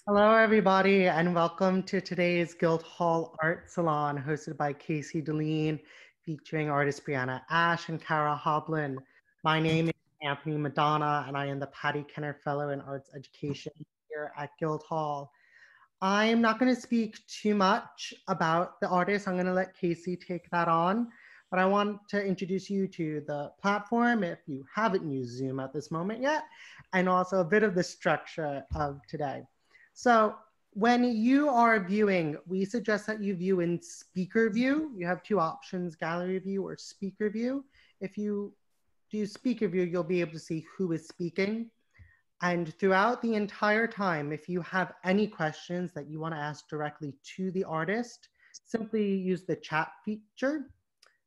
Hello, everybody, and welcome to today's Guildhall Art Salon hosted by Casey Dalene, featuring artist Brianna Ashe and Cara Hoblin. My name is Anthony Madonna, and I am the Patty Kenner Fellow in Arts Education here at Guildhall. I'm not going to speak too much about the artist. I'm going to let Casey take that on, but I want to introduce you to the platform if you haven't used Zoom at this moment yet, and also a bit of the structure of today. So when you are viewing, we suggest that you view in speaker view. You have two options, gallery view or speaker view. If you do speaker view, you'll be able to see who is speaking. And throughout the entire time, if you have any questions that you want to ask directly to the artist, simply use the chat feature.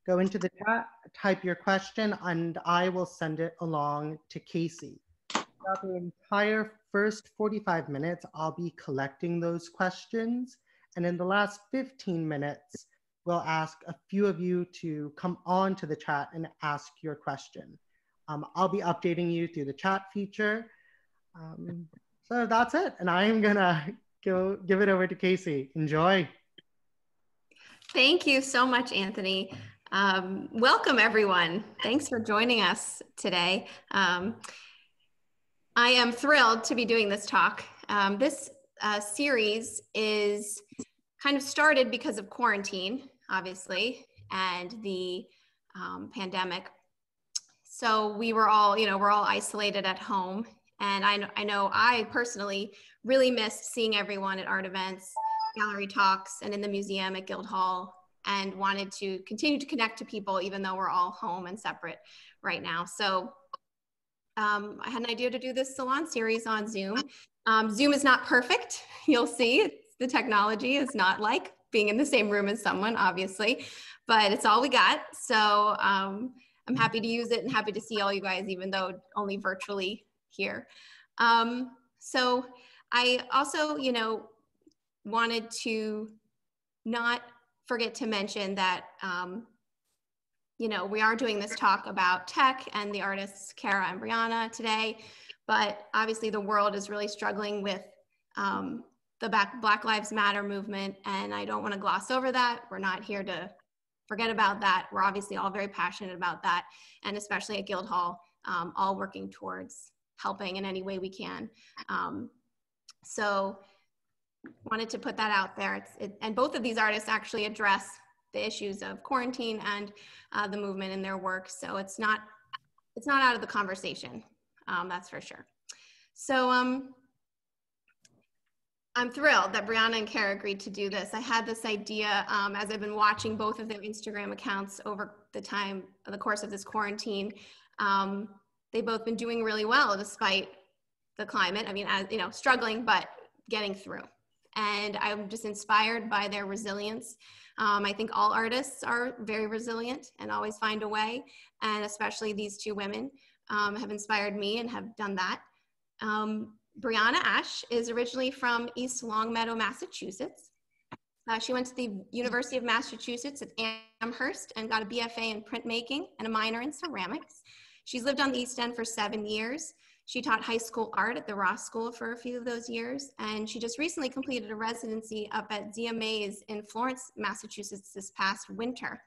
Go into the chat, type your question, and I will send it along to Casey. Throughout the entire first 45 minutes, I'll be collecting those questions. And in the last 15 minutes, we'll ask a few of you to come on to the chat and ask your question. I'll be updating you through the chat feature. So that's it. And I'm gonna give it over to Casey. Enjoy. Thank you so much, Anthony. Welcome, everyone. Thanks for joining us today. I am thrilled to be doing this talk. This series is kind of started because of quarantine, obviously, and the pandemic. So we were all, we're all isolated at home. And I know I personally really missed seeing everyone at art events, gallery talks, and in the museum at Guildhall, and wanted to continue to connect to people even though we're all home and separate right now. So I had an idea to do this salon series on Zoom. Zoom is not perfect. You'll see the technology is not like being in the same room as someone, obviously, but it's all we got. So I'm happy to use it and happy to see all you guys, even though only virtually here. So I also, wanted to not forget to mention that, we are doing this talk about tech and the artists Cara and Brianna today, but obviously the world is really struggling with the Black Lives Matter movement, and I don't want to gloss over that. We're not here to forget about that. We're obviously all very passionate about that, and especially at Guildhall, all working towards helping in any way we can. So wanted to put that out there. And both of these artists actually address the issues of quarantine and the movement in their work. So it's not out of the conversation, that's for sure. So I'm thrilled that Brianna and Cara agreed to do this. I had this idea as I've been watching both of their Instagram accounts over the course of this quarantine. They've both been doing really well despite the climate. I mean, struggling, but getting through. And I'm just inspired by their resilience. I think all artists are very resilient and always find a way. And especially these two women have inspired me and have done that. Brianna Ashe is originally from East Longmeadow, Massachusetts. She went to the University of Massachusetts at Amherst and got a BFA in printmaking and a minor in ceramics. She's lived on the East End for 7 years. She taught high school art at the Ross School for a few of those years, and she just recently completed a residency up at Zia Mays in Florence, Massachusetts this past winter.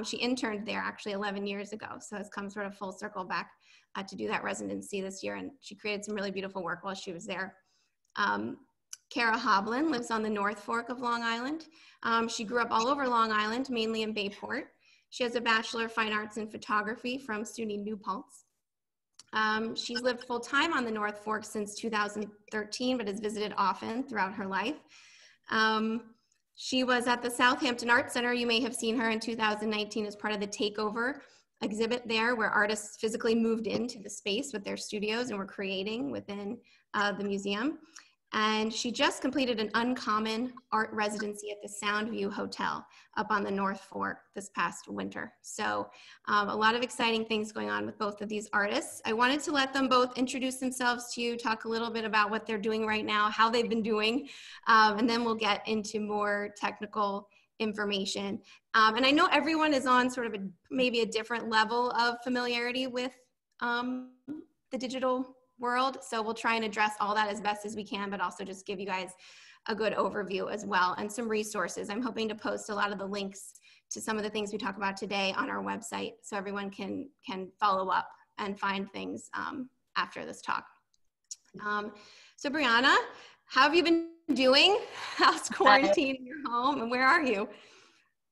She interned there actually 11 years ago, so it's come sort of full circle back to do that residency this year, and she created some really beautiful work while she was there. Cara Hoblin lives on the North Fork of Long Island. She grew up all over Long Island, mainly in Bayport. She has a Bachelor of Fine Arts in Photography from SUNY New Paltz. She's lived full-time on the North Fork since 2013, but has visited often throughout her life. She was at the Southampton Art Center. You may have seen her in 2019 as part of the Takeover exhibit there, where artists physically moved into the space with their studios and were creating within the museum. And she just completed an uncommon art residency at the Soundview Hotel up on the North Fork this past winter. So a lot of exciting things going on with both of these artists. I wanted to let them both introduce themselves to you, talk a little bit about what they're doing right now, how they've been doing, and then we'll get into more technical information. And I know everyone is on sort of maybe a different level of familiarity with the digital world. So we'll try and address all that as best as we can, but also just give you guys a good overview as well and some resources. I'm hoping to post a lot of the links to some of the things we talk about today on our website so everyone can follow up and find things after this talk. So Brianna, how have you been doing? How's quarantine in your home, and where are you?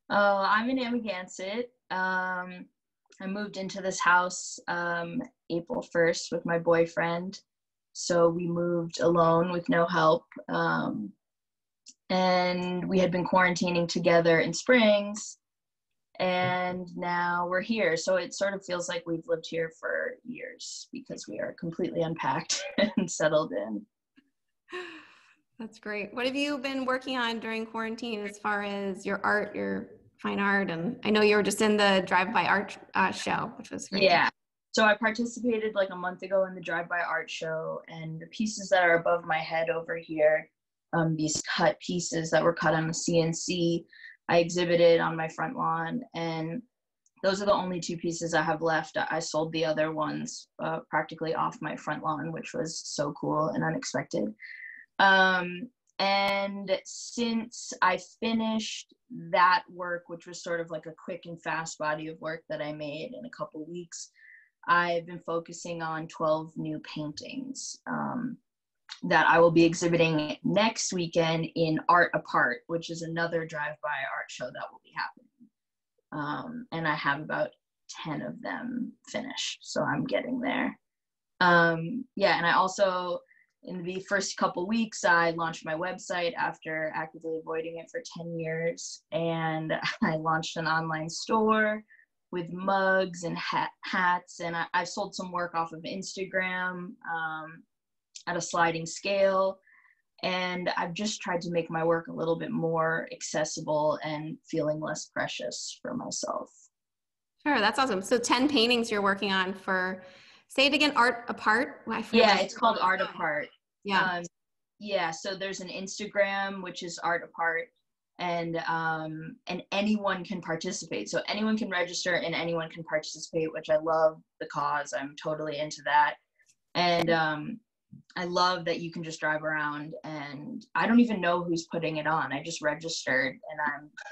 Oh, I'm in Amagansett. I moved into this house April 1st with my boyfriend. So we moved alone with no help. And we had been quarantining together in Springs, and now we're here. So it sort of feels like we've lived here for years because we are completely unpacked and settled in. That's great. What have you been working on during quarantine as far as your art, your fine art? And I know you were just in the Drive-By Art show, which was great. Yeah. So I participated like a month ago in the Drive-By Art show, and the pieces that are above my head over here, these cut pieces that were cut on the CNC, I exhibited on my front lawn, and those are the only two pieces I have left. I sold the other ones practically off my front lawn, which was so cool and unexpected. And since I finished that work, which was sort of like a quick and fast body of work that I made in a couple weeks, I've been focusing on 12 new paintings that I will be exhibiting next weekend in Art Apart, which is another drive-by art show that will be happening. And I have about 10 of them finished, so I'm getting there. Yeah, and I also, in the first couple weeks, I launched my website after actively avoiding it for 10 years. And I launched an online store with mugs and hats. And I've sold some work off of Instagram at a sliding scale. And I've just tried to make my work a little bit more accessible and feeling less precious for myself. Sure, that's awesome. So 10 paintings you're working on for, say it again, Art Apart? Yeah, it's called Art Apart. Yeah. Yeah, so there's an Instagram, which is Art Apart, and anyone can participate. So anyone can register and anyone can participate, which I love the cause. I'm totally into that. And I love that you can just drive around, and I don't even know who's putting it on. I just registered and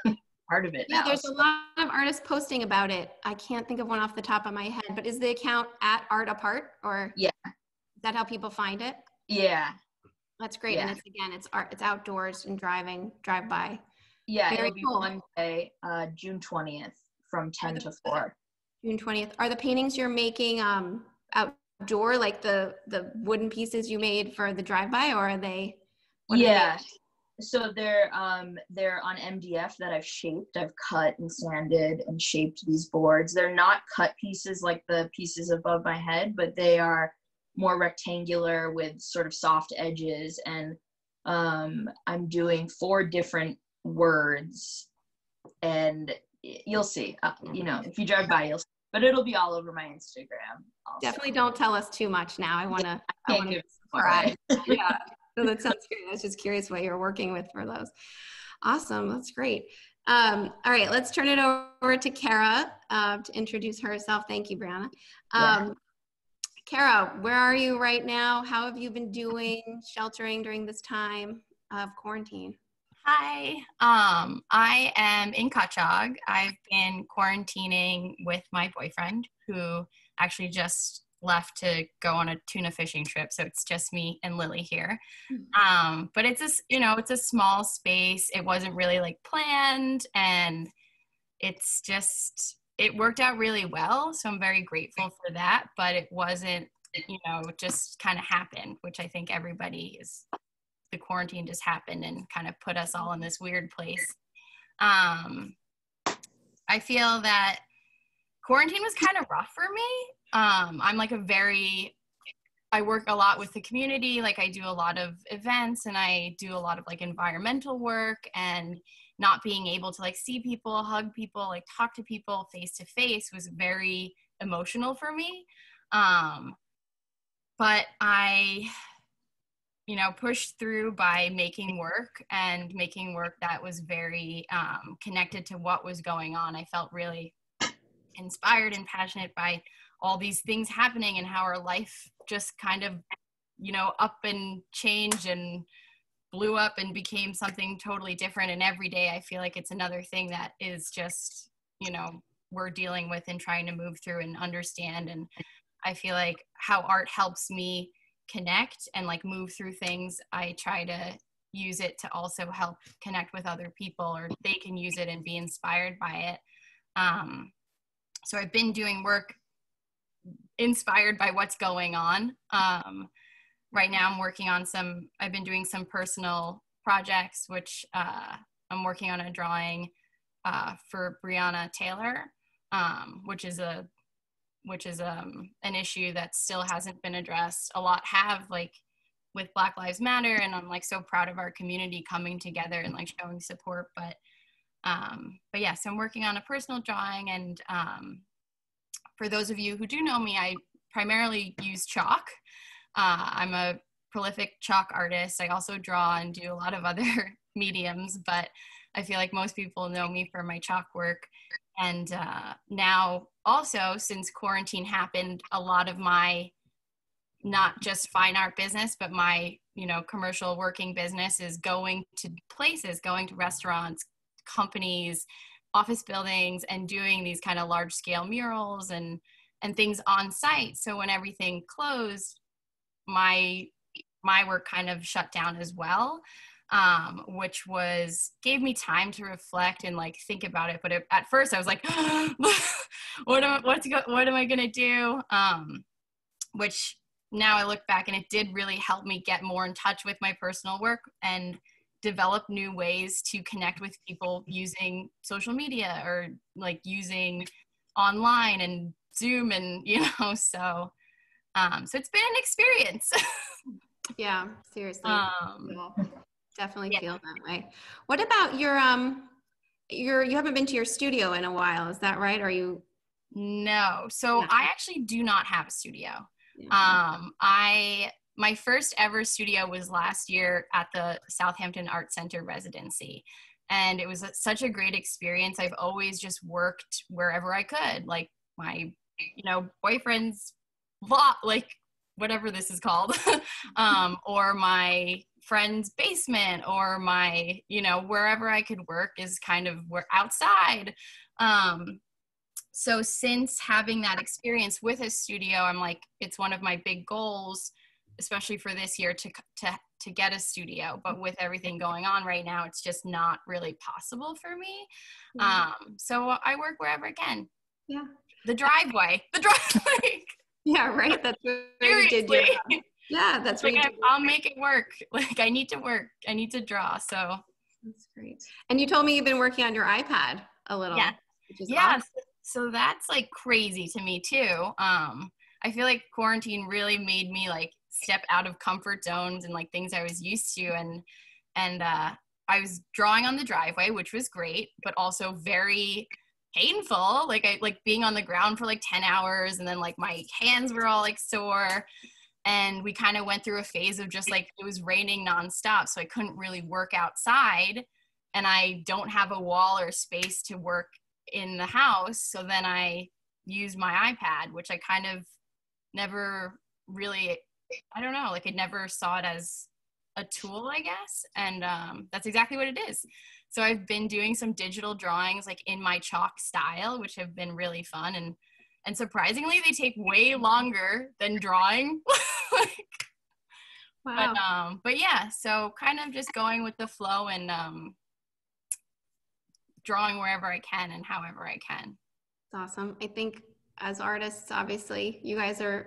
I'm part of it now. Yeah, there's a lot of artists posting about it. I can't think of one off the top of my head, but is the account at Art Apart, or yeah, is that how people find it? Yeah. That's great. Yeah. And it's art, it's outdoors and drive by. Yeah, it'll be cool. Monday, June 20th from 10 to 4. June 20th. Are the paintings you're making outdoor, like the wooden pieces you made for the drive-by, or are they? Yeah. So they're on MDF that I've shaped. I've cut and sanded and shaped these boards. They're not cut pieces like the pieces above my head, but they are more rectangular with sort of soft edges. And I'm doing 4 different words, and you'll see, if you drive by, you'll see, but it'll be all over my Instagram also. Definitely don't tell us too much now. I want to subscribe. Yeah. So that sounds great. I was just curious what you're working with for those. Awesome. That's great. All right, let's turn it over to Kara to introduce herself. Thank you, Brianna. Kara, where are you right now? How have you been doing sheltering during this time of quarantine? Hi, I am in Kachag. I've been quarantining with my boyfriend, who actually just left to go on a tuna fishing trip. So it's just me and Lily here. But it's a small space. It wasn't really like planned, and it worked out really well. So I'm very grateful for that, but it wasn't, it just kind of happened, which I think the quarantine just happened and kind of put us all in this weird place. I feel that quarantine was kind of rough for me. I work a lot with the community. Like, I do a lot of events and I do a lot of like environmental work, and not being able to like see people, hug people, like talk to people face to face was very emotional for me. But I, pushed through by making work that was very connected to what was going on. I felt really inspired and passionate by all these things happening and how our life just kind of, you know, up and changed and blew up and became something totally different. And every day I feel like it's another thing that is just, you know, we're dealing with and trying to move through and understand. And I feel like how art helps me connect and like move through things, I try to use it to also help connect with other people, or they can use it and be inspired by it. So I've been doing work inspired by what's going on. Right now I'm working on I've been doing some personal projects, which I'm working on a drawing for Brianna Taylor, which is an issue that still hasn't been addressed. A lot have, like with Black Lives Matter, and I'm like so proud of our community coming together and like showing support. But yeah, so I'm working on a personal drawing, and for those of you who do know me, I primarily use chalk. I'm a prolific chalk artist. I also draw and do a lot of other mediums, but I feel like most people know me for my chalk work. And now also, since quarantine happened, a lot of my, not just fine art business, but my, you know, commercial working business is going to places, going to restaurants, companies, office buildings, and doing these kind of large scale murals and things on site. So when everything closed, my work kind of shut down as well, which gave me time to reflect and like think about it. But at first I was like, what am I gonna do? Which now I look back, and it did really help me get more in touch with my personal work and develop new ways to connect with people using social media, or like using online and Zoom, and you know, so it's been an experience. Yeah, seriously. Definitely Yeah. feel that way. What about you haven't been to your studio in a while, is that right? Are you? No. So Yeah. I actually do not have a studio. Yeah. My first ever studio was last year at the Southampton Art Center residency. And it was such a great experience. I've always just worked wherever I could, like my, you know, boyfriend's like whatever this is called, or my friend's basement, or my, you know, wherever I could work is kind of where outside. So since having that experience with a studio, I'm like, it's one of my big goals, especially for this year, to get a studio. But with everything going on right now, it's just not really possible for me. So I work wherever I can. Yeah. The driveway. Yeah, right. That's where you did your, yeah, that's like, where I'll make it work. Like, I need to work. I need to draw. So that's great. And you told me you've been working on your iPad a little. Yeah. Which is Yeah. awesome. So that's like crazy to me too. I feel like quarantine really made me like step out of comfort zones and like things I was used to. And I was drawing on the driveway, which was great, but also very painful. Like I like being on the ground for like 10 hours, and then like my hands were all like sore. And we kind of went through a phase of just like, it was raining nonstop, so I couldn't really work outside, and I don't have a wall or space to work in the house. So then I used my iPad, which I kind of never really, I don't know, like I never saw it as a tool, I guess. And that's exactly what it is. So I've been doing some digital drawings like in my chalk style, which have been really fun. And surprisingly, they take way longer than drawing. Wow. But yeah, so kind of just going with the flow and drawing wherever I can and however I can. It's awesome. I think as artists, obviously,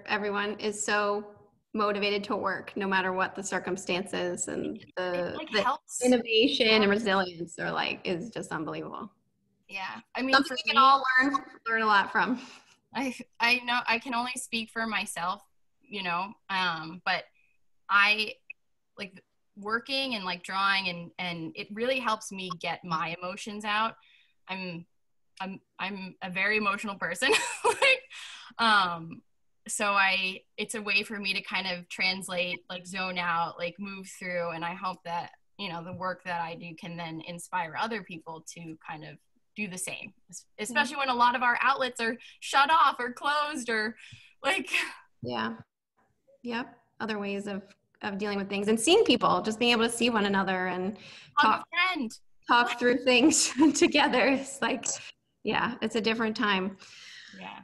everyone is so motivated to work no matter what the circumstances, and the helps. Innovation and resilience is just unbelievable. Yeah. I mean, something we can all learn a lot from. I know I can only speak for myself, you know, but I like working and like drawing and it really helps me get my emotions out. I'm a very emotional person. So it's a way for me to kind of translate, like zone out, like move through. And I hope that, you know, the work that I do can then inspire other people to kind of do the same, especially when a lot of our outlets are shut off or closed or like. Yeah. Yep. Other ways of dealing with things and seeing people, just being able to see one another and talk through things together. It's like, yeah, it's a different time. Yeah.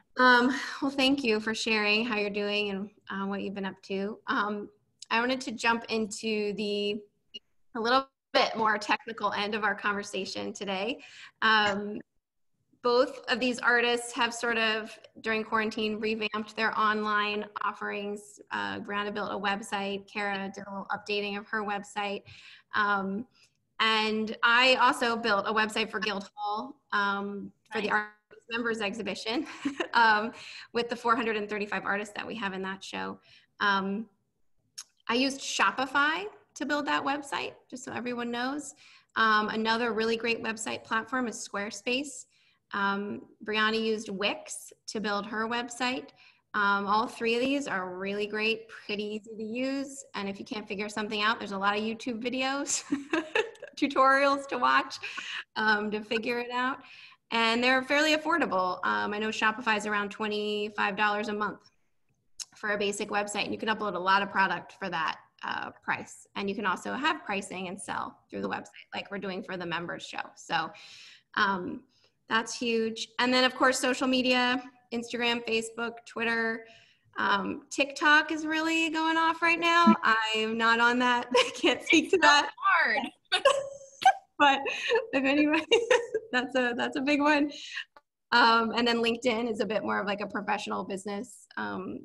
Well, thank you for sharing how you're doing and what you've been up to. I wanted to jump into a little bit more technical end of our conversation today. Both of these artists have sort of, during quarantine, revamped their online offerings. Brianna built a website. Kara did a little updating of her website. And I also built a website for Guildhall for the Artist Members Exhibition with the 435 artists that we have in that show. I used Shopify to build that website, just so everyone knows. Another really great website platform is Squarespace. Brianna used Wix to build her website. All three of these are really great, pretty easy to use. And if you can't figure something out, there's a lot of YouTube videos, tutorials to watch to figure it out. And they're fairly affordable. I know Shopify is around $25 a month for a basic website. And you can upload a lot of product for that price. And you can also have pricing and sell through the website like we're doing for the members show. So that's huge. And then of course, social media, Instagram, Facebook, Twitter, TikTok is really going off right now. I'm not on that. I can't speak to that. Hard. But if anybody, that's a big one. And then LinkedIn is a bit more of like a professional business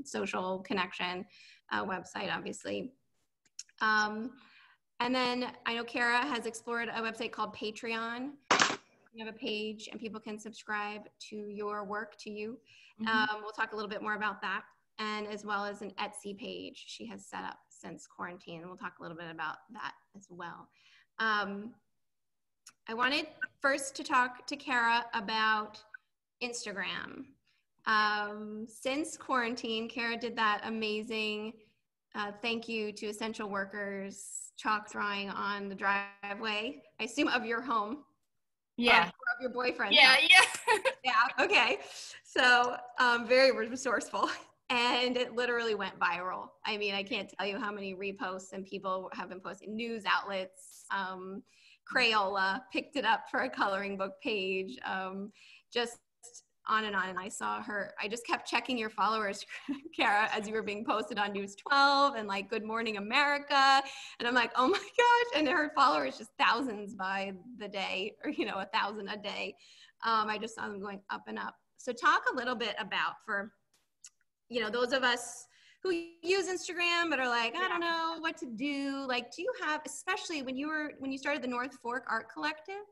social connection website, obviously. And then I know Kara has explored a website called Patreon. You have a page and people can subscribe to your work, to you. We'll talk a little bit more about that, and as well as an Etsy page she has set up since quarantine. And we'll talk a little bit about that as well. I wanted first to talk to Kara about Instagram. Since quarantine, Kara did that amazing thank you to essential workers chalk drawing on the driveway, I assume of your home. Yeah. Or of your boyfriend. Yeah, yeah. Yeah, okay. So very resourceful. And it literally went viral. I mean, I can't tell you how many reposts and people have been posting. News outlets, Crayola picked it up for a coloring book page, just on and on. And I saw her, I just kept checking your followers, Kara, as you were being posted on News 12 and like Good Morning America. And I'm like, oh my gosh. And her followers just thousands by the day, or, 1,000 a day. I just saw them going up and up. So talk a little bit about, for, those of us who use Instagram but are like, I don't know what to do. Like, do you have, especially when you started the North Fork Art Collective,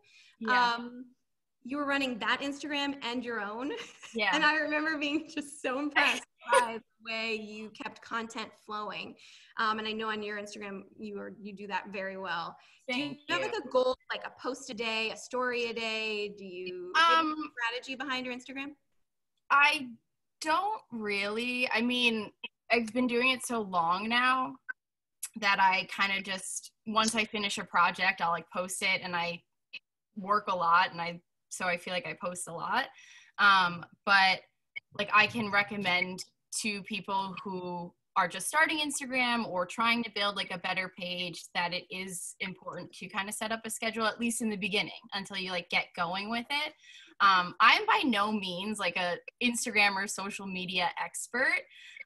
you were running that Instagram and your own. Yeah. And I remember being just so impressed by the way you kept content flowing. And I know on your Instagram, you do that very well. Do you have like a goal, like a post a day, a story a day? Do you have a strategy behind your Instagram? I don't really. I mean, I've been doing it so long now that I kind of just, once I finish a project, I'll like post it, and I work a lot, and so I feel like I post a lot. But like I can recommend to people who are just starting Instagram or trying to build like a better page that it is important to kind of set up a schedule, at least in the beginning, until you like get going with it. I'm by no means like a Instagram or social media expert.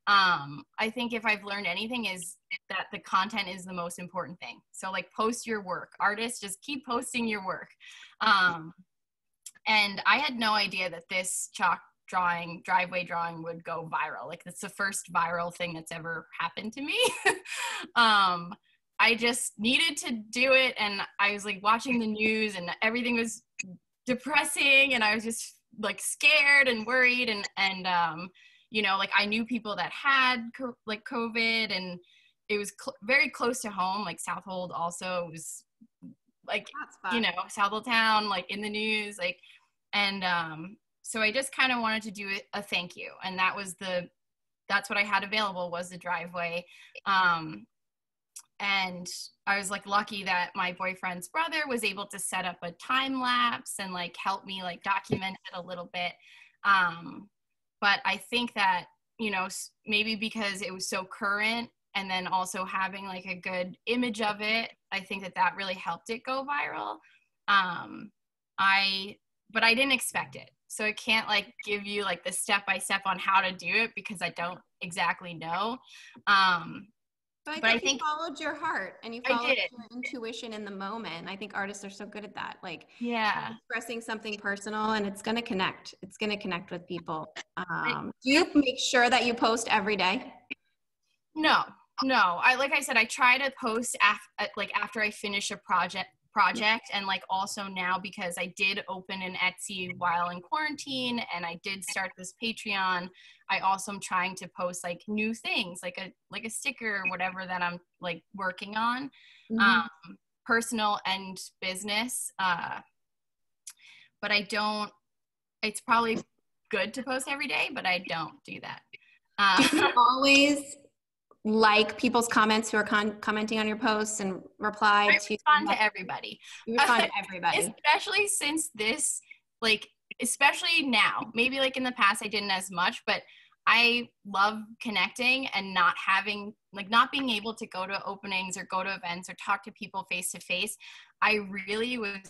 I think if I've learned anything is that the content is the most important thing. So like post your work. Artists, just keep posting your work. And I had no idea that this chalk drawing, driveway drawing would go viral. Like it's the first viral thing that's ever happened to me. I just needed to do it. And I was like watching the news and everything was depressing. And I was just like scared and worried. And like I knew people that had like COVID, and it was very close to home. Like Southold also was like, Southold town, like in the news, like, and so I just kind of wanted to do a thank you, and that's what I had available was the driveway. And I was like lucky that my boyfriend's brother was able to set up a time lapse and like help me like document it a little bit. But I think that, maybe because it was so current, and then also having like a good image of it, I think that really helped it go viral. But I didn't expect it. So I can't like give you like the step-by-step on how to do it because I don't exactly know. But I you think followed your heart and you followed your intuition in the moment. I think artists are so good at that. Like expressing something personal, and it's going to connect. It's going to connect with people. Do you make sure that you post every day? No. Like I said, I try to post after I finish a project, and like also now because I did open an Etsy while in quarantine and I did start this Patreon, I also am trying to post like new things, like a sticker or whatever that I'm like working on, personal and business. But I don't, it's probably good to post every day, but I don't do that. Do you always like people's comments who are commenting on your posts and reply to? Respond to everybody. You respond to everybody. Especially since this, like, especially now, maybe like in the past I didn't as much, but I love connecting and not being able to go to openings or go to events or talk to people face to face. I really was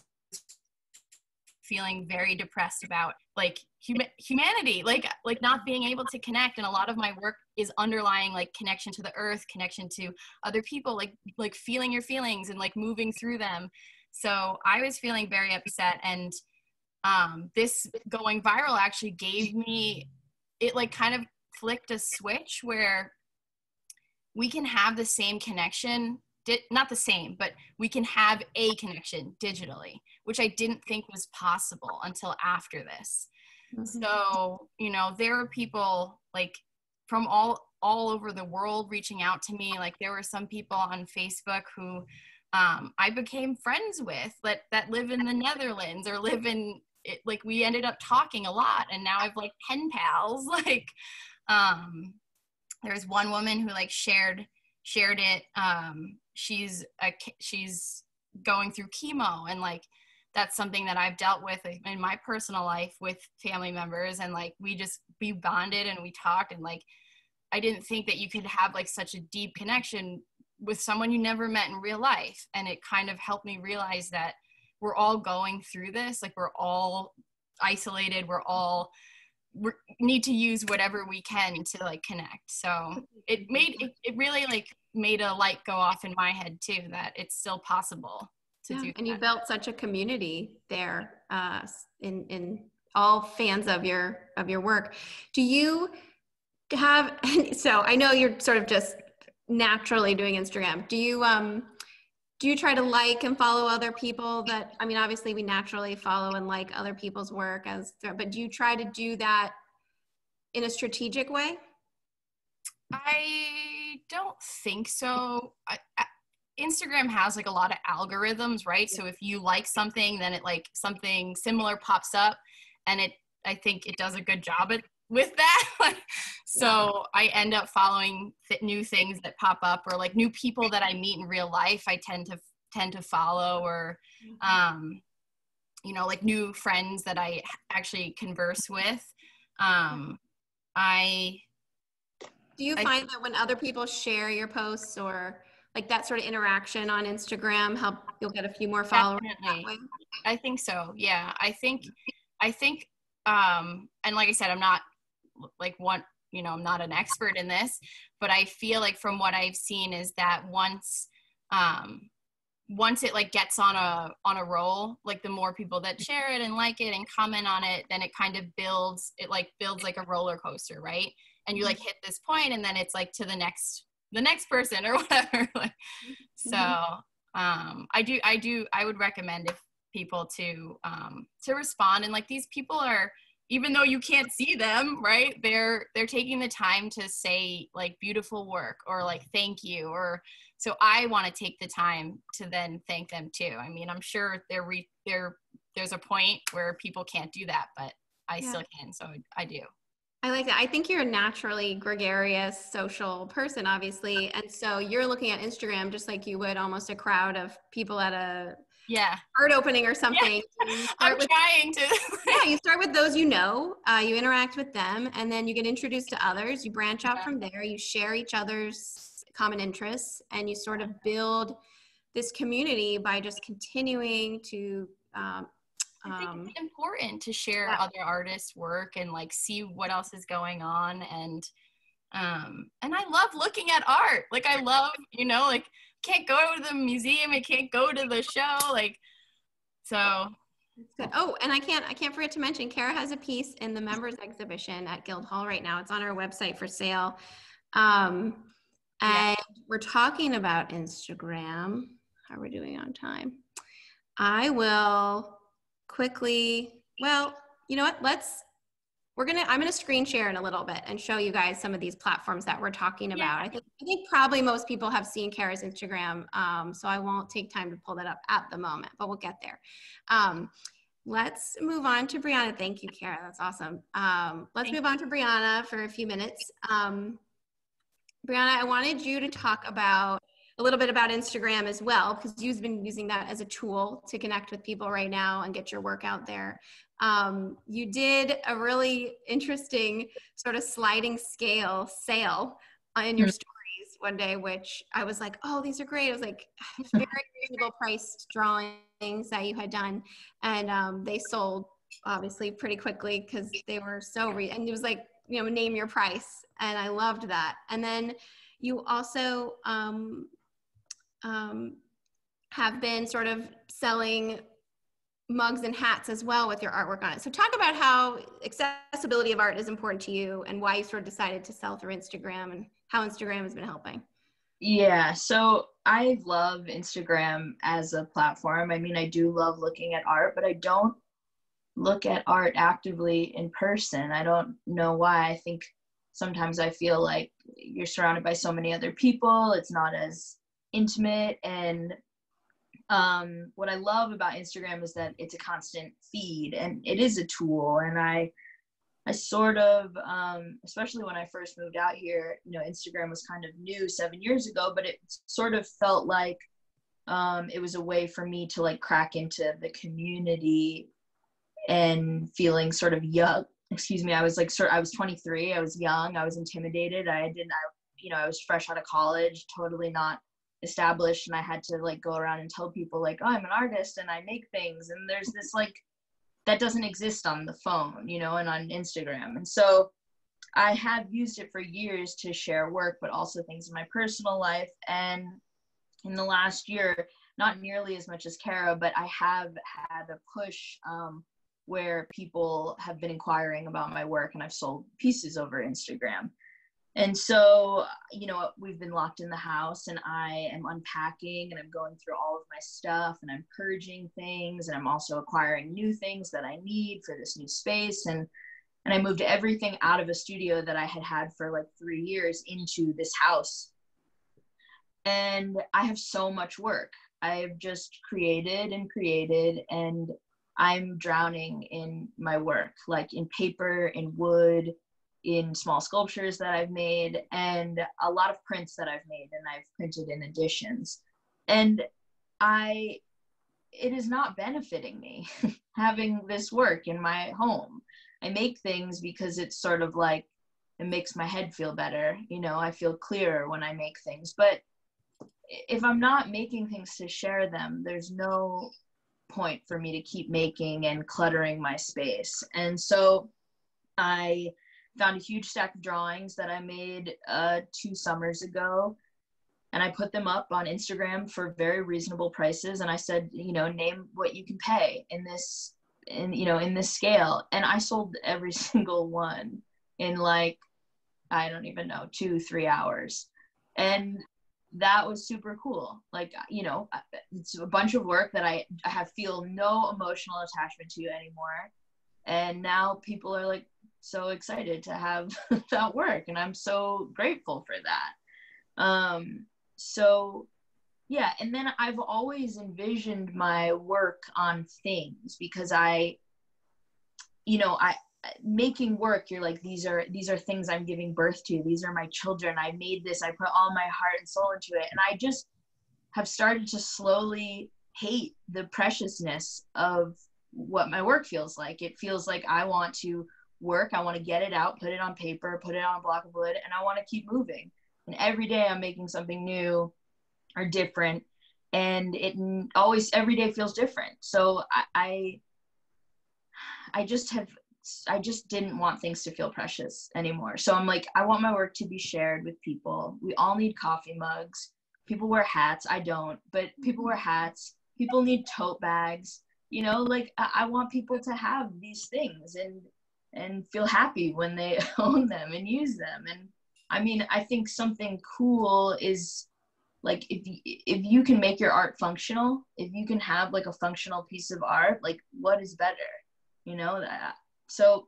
feeling very depressed about like humanity, like not being able to connect. And a lot of my work is underlying like connection to the earth, connection to other people, like feeling your feelings and like moving through them. So I was feeling very upset, and this going viral actually gave me, it like kind of flicked a switch where we can have the same connection, not the same, but we can have a connection digitally, which I didn't think was possible until after this. So, you know, there are people like from all over the world reaching out to me. Like there were some people on Facebook who I became friends with that live in the Netherlands or live in it, like we ended up talking a lot, and now I've like pen pals. Like there's one woman who like shared it. She's going through chemo, and like that's something that I've dealt with in my personal life with family members, and like we bonded and we talked, and like I didn't think that you could have like such a deep connection with someone you never met in real life. And it kind of helped me realize that we're all going through this, like we're all isolated, we need to use whatever we can to like connect. So it really like made a light go off in my head too, that it's still possible to do. And you built such a community there, in all fans of your work. Do you have, so I know you're sort of just naturally doing Instagram. Do you try to like and follow other people that, I mean, obviously we naturally follow and like other people's work but do you try to do that in a strategic way? I don't think so. Instagram has like a lot of algorithms, right? So if you like something, then it like something similar pops up, and I think it does a good job with that. So I end up following new things that pop up, or like new people that I meet in real life I tend to follow, or you know, like new friends that I actually converse with. Do you find that when other people share your posts or like that sort of interaction on Instagram, you'll get a few more followers that way? I think so. Yeah. I think, and like I said, I'm not like I'm not an expert in this, but I feel like from what I've seen is that once it like gets on a roll, like the more people that share it and like it and comment on it, then it kind of builds like a roller coaster, right? And you like hit this point, and then it's like to the next person or whatever. Like, so I would recommend if people to respond, and like these people are, even though you can't see them, right, they're taking the time to say like beautiful work or like thank you, or so I want to take the time to then thank them too. I mean, I'm sure there's a point where people can't do that, but I still can, so I do. I like that. I think you're a naturally gregarious, social person, obviously. And so you're looking at Instagram just like you would almost a crowd of people at a art opening or something. Yeah. I'm trying to. You start with those you know, you interact with them, and then you get introduced to others. You branch out from there. You share each other's common interests, and you sort of build this community by just continuing to I think it's important to share other artists' work and like see what else is going on, and I love looking at art. Like I love, you know, like can't go to the museum, I can't go to the show, like so. Good. Oh, and I can't forget to mention, Kara has a piece in the members exhibition at Guildhall right now. It's on our website for sale. And we're talking about Instagram. How are we doing on time? I will quickly, well, you know what? I'm gonna screen share in a little bit and show you guys some of these platforms that we're talking about. I think probably most people have seen Kara's Instagram, so I won't take time to pull that up at the moment, but we'll get there. Let's move on to Brianna. Thank you, Kara. That's awesome. Let's move on to Brianna for a few minutes. Brianna, I wanted you to talk about a little bit about Instagram as well, because you've been using that as a tool to connect with people right now and get your work out there. You did a really interesting sort of sliding scale sale in your stories one day, which I was like, oh, these are great. It was like very reasonable priced drawings that you had done. And they sold obviously pretty quickly because they were so, and it was like, you know, name your price. And I loved that. And then you also have been sort of selling mugs and hats as well with your artwork on it. So talk about how accessibility of art is important to you and why you sort of decided to sell through Instagram and how Instagram has been helping. Yeah, so I love Instagram as a platform. I mean, I do love looking at art, but I don't look at art actively in person. I don't know why. I think sometimes I feel like you're surrounded by so many other people. It's not as intimate. And what I love about Instagram is that it's a constant feed and it is a tool. And I sort of, especially when I first moved out here, you know, Instagram was kind of new 7 years ago, but it sort of felt like it was a way for me to like crack into the community and feeling sort of young. Excuse me. I was 23. I was young. I was intimidated. I was fresh out of college, totally not established, and I had to like go around and tell people like, oh, I'm an artist and I make things, and there's this like that doesn't exist on the phone, you know, and on Instagram. And so I have used it for years to share work, but also things in my personal life. And in the last year, not nearly as much as Kara, but I have had a push where people have been inquiring about my work, and I've sold pieces over Instagram. And so, you know, we've been locked in the house, and I am unpacking, and I'm going through all of my stuff, and I'm purging things, and I'm also acquiring new things that I need for this new space. And I moved everything out of a studio that I had for like 3 years into this house. And I have so much work. I've just created, and I'm drowning in my work, like in paper, in wood, in small sculptures that I've made, and a lot of prints that I've made and I've printed in editions. And it is not benefiting me having this work in my home. I make things because it's sort of like, it makes my head feel better. You know, I feel clearer when I make things. But if I'm not making things to share them, there's no point for me to keep making and cluttering my space. And so I found a huge stack of drawings that I made 2 summers ago, and I put them up on Instagram for very reasonable prices. And I said, you know, name what you can pay in this scale. And I sold every single one in like, I don't even know, 2-3 hours. And that was super cool. Like, you know, it's a bunch of work that I feel no emotional attachment to anymore. And now people are like so excited to have that work, and I'm so grateful for that. So yeah, and then I've always envisioned my work on things, because making work, you're like, these are things I'm giving birth to. These are my children. I made this. I put all my heart and soul into it. And I just have started to slowly hate the preciousness of what my work feels like. It feels like I want to work. I want to get it out, put it on paper, put it on a block of wood, and I want to keep moving. And every day I'm making something new or different, and it always, every day feels different. So I just didn't want things to feel precious anymore. So I'm like, I want my work to be shared with people. We all need coffee mugs. People wear hats. I don't, but people wear hats. People need tote bags. You know, like I want people to have these things and feel happy when they own them and use them. And I mean, I think something cool is like, if you can make your art functional, if you can have like a functional piece of art, like what is better, you know? So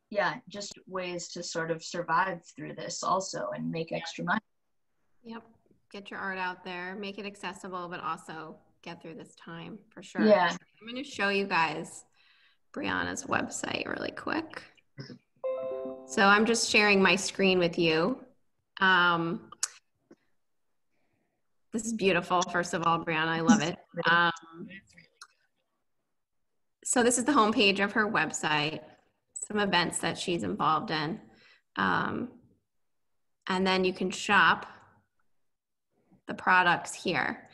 yeah, just ways to sort of survive through this also and make extra money. Yep. Get your art out there, make it accessible, but also get through this time for sure. Yeah. I'm going to show you guys Brianna's website really quick. So I'm just sharing my screen with you. This is beautiful. First of all, Brianna, I love it. So this is the homepage of her website, some events that she's involved in. And then you can shop the products here.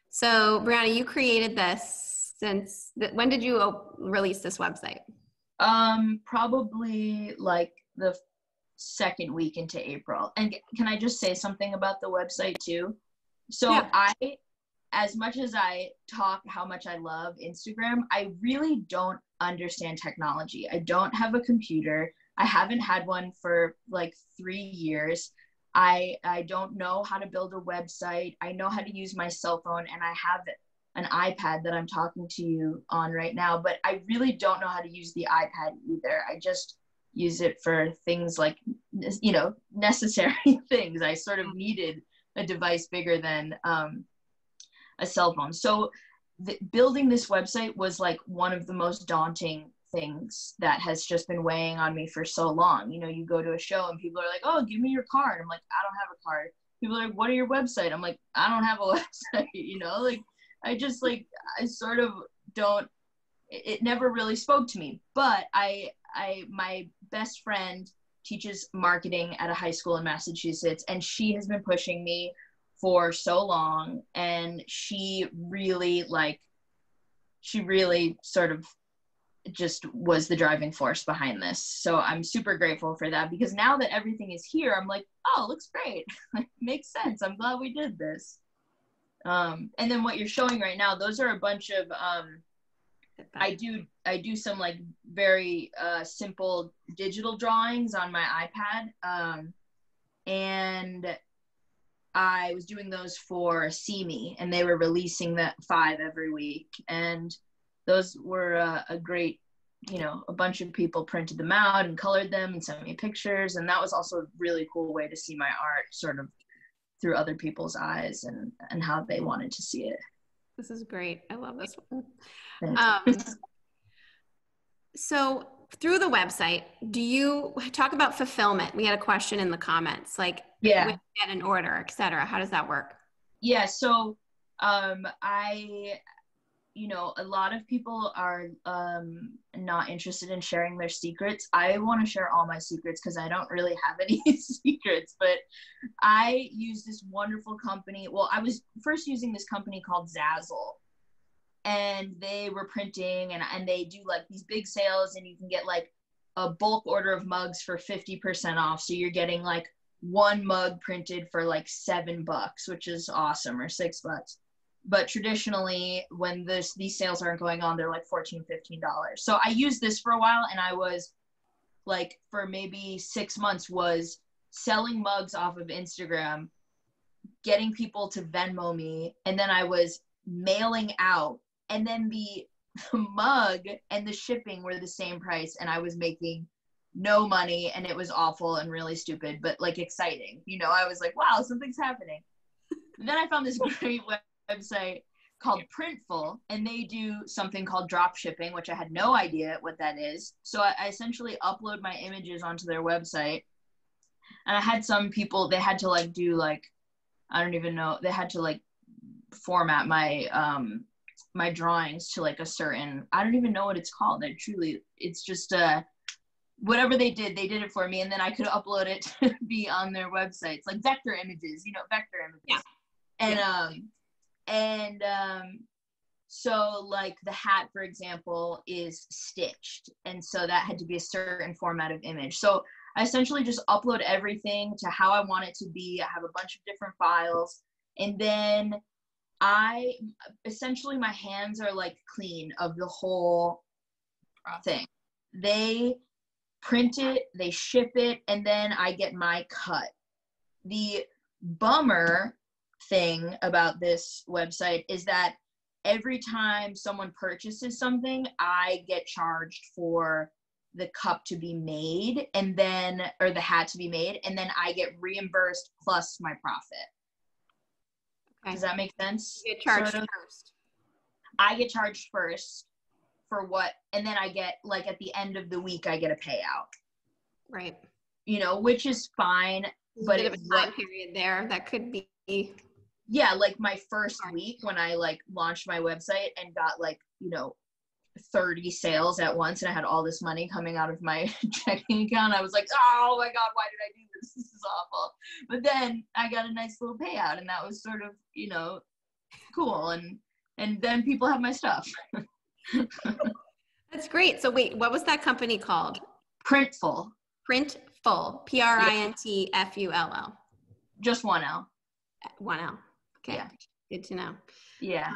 So Brianna, you created this since, when did you release this website? Probably like the second week into April. And can I just say something about the website too? So yeah. As much as I talk how much I love Instagram, I really don't understand technology. I don't have a computer. I haven't had one for like 3 years. I don't know how to build a website. I know how to use my cell phone, and I have an iPad that I'm talking to you on right now, but I really don't know how to use the iPad either. I just use it for things like, you know, necessary things. I sort of needed a device bigger than a cell phone. So building this website was like one of the most daunting things that has just been weighing on me for so long. You know, you go to a show and people are like, oh, give me your card. I'm like, I don't have a card. People are like, what are your website? I'm like, I don't have a website, you know, like I just like, I sort of don't, it never really spoke to me. But my best friend teaches marketing at a high school in Massachusetts, and she has been pushing me for so long, and she really sort of just was the driving force behind this. So I'm super grateful for that, because now that everything is here, I'm like, oh, it looks great. Makes sense. I'm glad we did this. And then what you're showing right now, those are a bunch of I do some like very simple digital drawings on my iPad, and I was doing those for See Me, and they were releasing that 5 every week, and those were a great, you know, a bunch of people printed them out and colored them and sent me pictures, and that was also a really cool way to see my art sort of through other people's eyes and how they wanted to see it. This is great. I love this one. Thanks. So through the website, do you talk about fulfillment? We had a question in the comments, like when you get an order, et cetera. How does that work? Yeah, so you know, a lot of people are not interested in sharing their secrets. I want to share all my secrets because I don't really have any secrets, but I use this wonderful company. Well, I was first using this company called Zazzle, and they were printing, and they do like these big sales, and you can get like a bulk order of mugs for 50% off. So you're getting like 1 mug printed for like $7, which is awesome, or $6. But traditionally, when these sales aren't going on, they're like $14, $15. So I used this for a while, and I was like, for maybe 6 months, was selling mugs off of Instagram, getting people to Venmo me, and then I was mailing out, and then the mug and the shipping were the same price, and I was making no money, and it was awful and really stupid, but like exciting. You know, I was like, wow, something's happening. And then I found this great website called Printful, and they do something called drop shipping, which I had no idea what that is. So I essentially upload my images onto their website, and I had some people, they had to like do like, I don't even know, they had to like format my my drawings to like a certain, I don't even know what it's called. It's just whatever they did it for me, and then I could upload it to be on their websites, like vector images, vector images. Yeah. So like the hat, for example, is stitched, and so that had to be a certain format of image. So I essentially just upload everything to how I want it to be. I have a bunch of different files, and then my hands are like clean of the whole thing. They print it, they ship it, and then I get my cut. The bummer thing about this website is that every time someone purchases something, I get charged for the cup to be made, or the hat to be made, and then I get reimbursed plus my profit. Okay. Does that make sense? You get charged first. I get charged first for what, and then I get, like, at the end of the week, I get a payout. Right. Which is fine. But a bit of a time period there that could be. Yeah, like my first week when I like launched my website and got like, 30 sales at once, and I had all this money coming out of my checking account, I was like, oh my God, why did I do this? This is awful. But then I got a nice little payout, and that was sort of, cool. And then people have my stuff. That's great. So wait, what was that company called? Printful. Printful. Printfull. Just one L. One L. Okay. Yeah. Good to know. Yeah.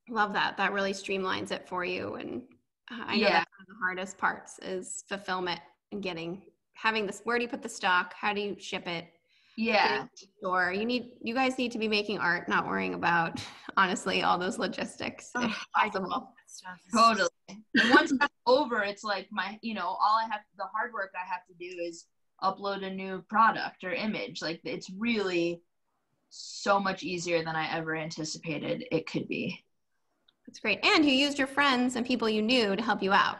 Love that. That really streamlines it for you. And I know that's one of the hardest parts is fulfillment and having this. Where do you put the stock? How do you ship it? Yeah. Or you guys need to be making art, not worrying about, honestly, all those logistics if possible. Totally. And once that's over, it's like the hard work I have to do is upload a new product or image. Like, it's really so much easier than I ever anticipated it could be. That's great. And you used your friends and people you knew to help you out.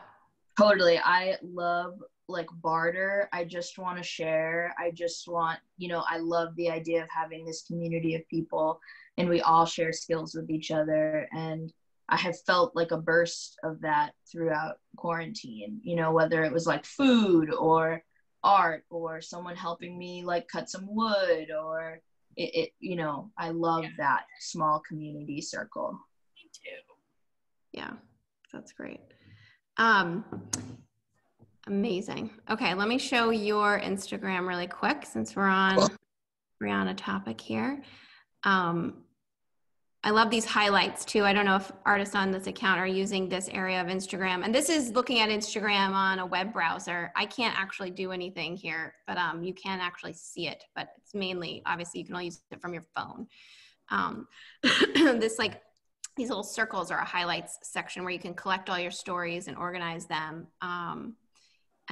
Totally. I love like barter. I just want to share. I just want, I love the idea of having this community of people, and we all share skills with each other. And I have felt like a burst of that throughout quarantine, whether it was like food or art or someone helping me like cut some wood, or I love that small community circle. Me too. Yeah, that's great. Amazing. Okay, let me show your Instagram really quick since we're on topic here. I love these highlights too. I don't know if artists on this account are using this area of Instagram. And this is looking at Instagram on a web browser. I can't actually do anything here, but you can actually see it. But it's mainly, obviously, you can only use it from your phone. These little circles are a highlights section where you can collect all your stories and organize them. And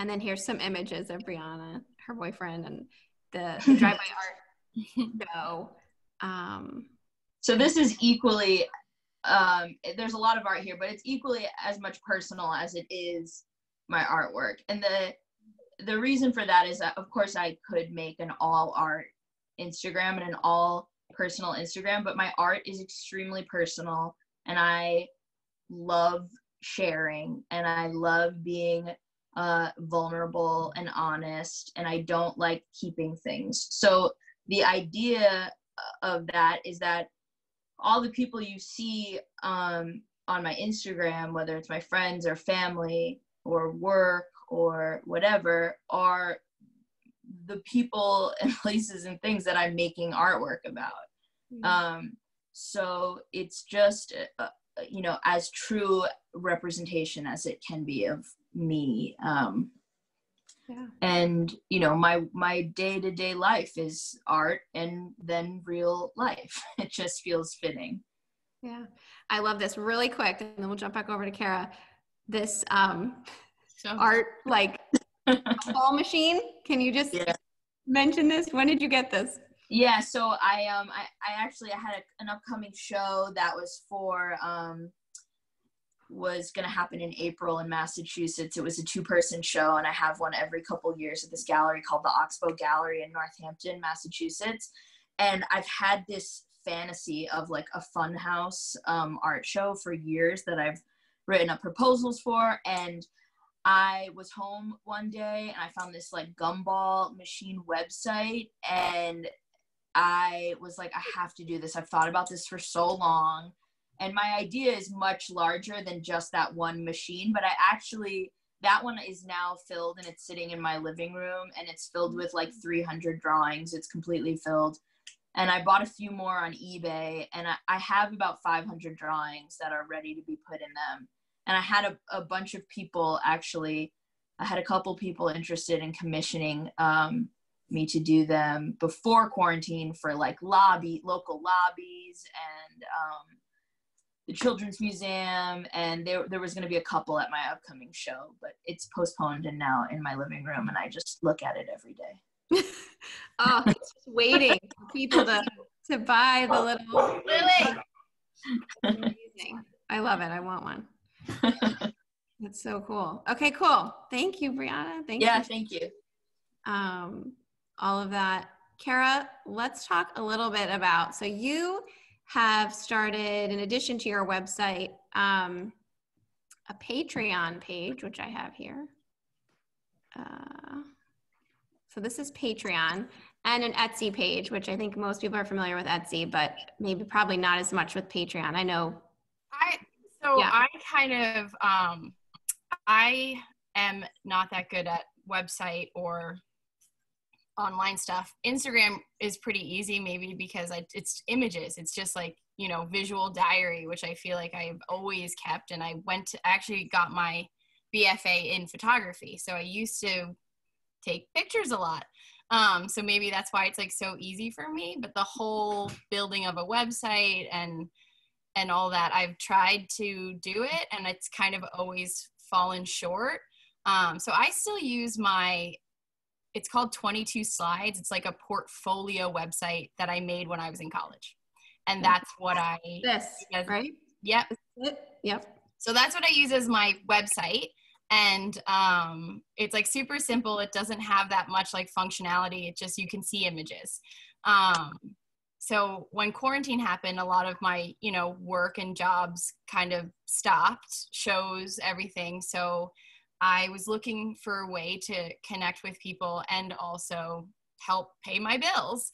then here's some images of Brianna, her boyfriend, and the drive-by art show. So this is equally, there's a lot of art here, but it's equally as much personal as it is my artwork. And the reason for that is that, of course, I could make an all art Instagram and an all personal Instagram, but my art is extremely personal, and I love sharing, and I love being vulnerable and honest, and I don't like keeping things. So the idea of that is that all the people you see on my Instagram, whether it's my friends or family or work or whatever, are the people and places and things that I'm making artwork about. Mm-hmm. So it's just, as true representation as it can be of me. Yeah. And, my day-to-day life is art and then real life. It just feels fitting. Yeah. I love this. Really quick, and then we'll jump back over to Kara. This art, like a ball machine. Can you just mention this? When did you get this? Yeah, so I actually had an upcoming show that was going to happen in April in Massachusetts. It was a 2-person show, and I have one every couple years at this gallery called the Oxbow Gallery in Northampton, Massachusetts. And I've had this fantasy of like a funhouse art show for years that I've written up proposals for, and I was home one day and I found this like gumball machine website, and I was like, I have to do this. I've thought about this for so long. And my idea is much larger than just that one machine, but that one is now filled and it's sitting in my living room, and it's filled with like 300 drawings. It's completely filled. And I bought a few more on eBay, and I have about 500 drawings that are ready to be put in them. And I had a bunch of people actually, I had a couple people interested in commissioning me to do them before quarantine for like local lobbies and the Children's Museum. And there was going to be a couple at my upcoming show, but it's postponed and now in my living room, and I just look at it every day. Oh, it's just waiting for people to buy the little Lily. Amazing. I love it. I want one. That's so cool. Okay, cool. Thank you, Brianna. Thank you. All of that. Kara, let's talk a little bit about, so you have started, in addition to your website, a Patreon page, which I have here. So this is Patreon, and an Etsy page, which I think most people are familiar with Etsy, but maybe probably not as much with Patreon. I know. I am not that good at website or online stuff. Instagram is pretty easy, maybe because it's images. It's just like, visual diary, which I feel like I've always kept. And I actually got my BFA in photography. So I used to take pictures a lot. So maybe that's why it's like so easy for me. But the whole building of a website and all that, I've tried to do it, and it's kind of always fallen short. So I still use it's called 22 Slides. It's like a portfolio website that I made when I was in college. And that's what right? Yep. Yep. So that's what I use as my website. And it's like super simple. It doesn't have that much like functionality. It just, you can see images. So when quarantine happened, a lot of my, work and jobs kind of stopped, shows, everything. So I was looking for a way to connect with people and also help pay my bills.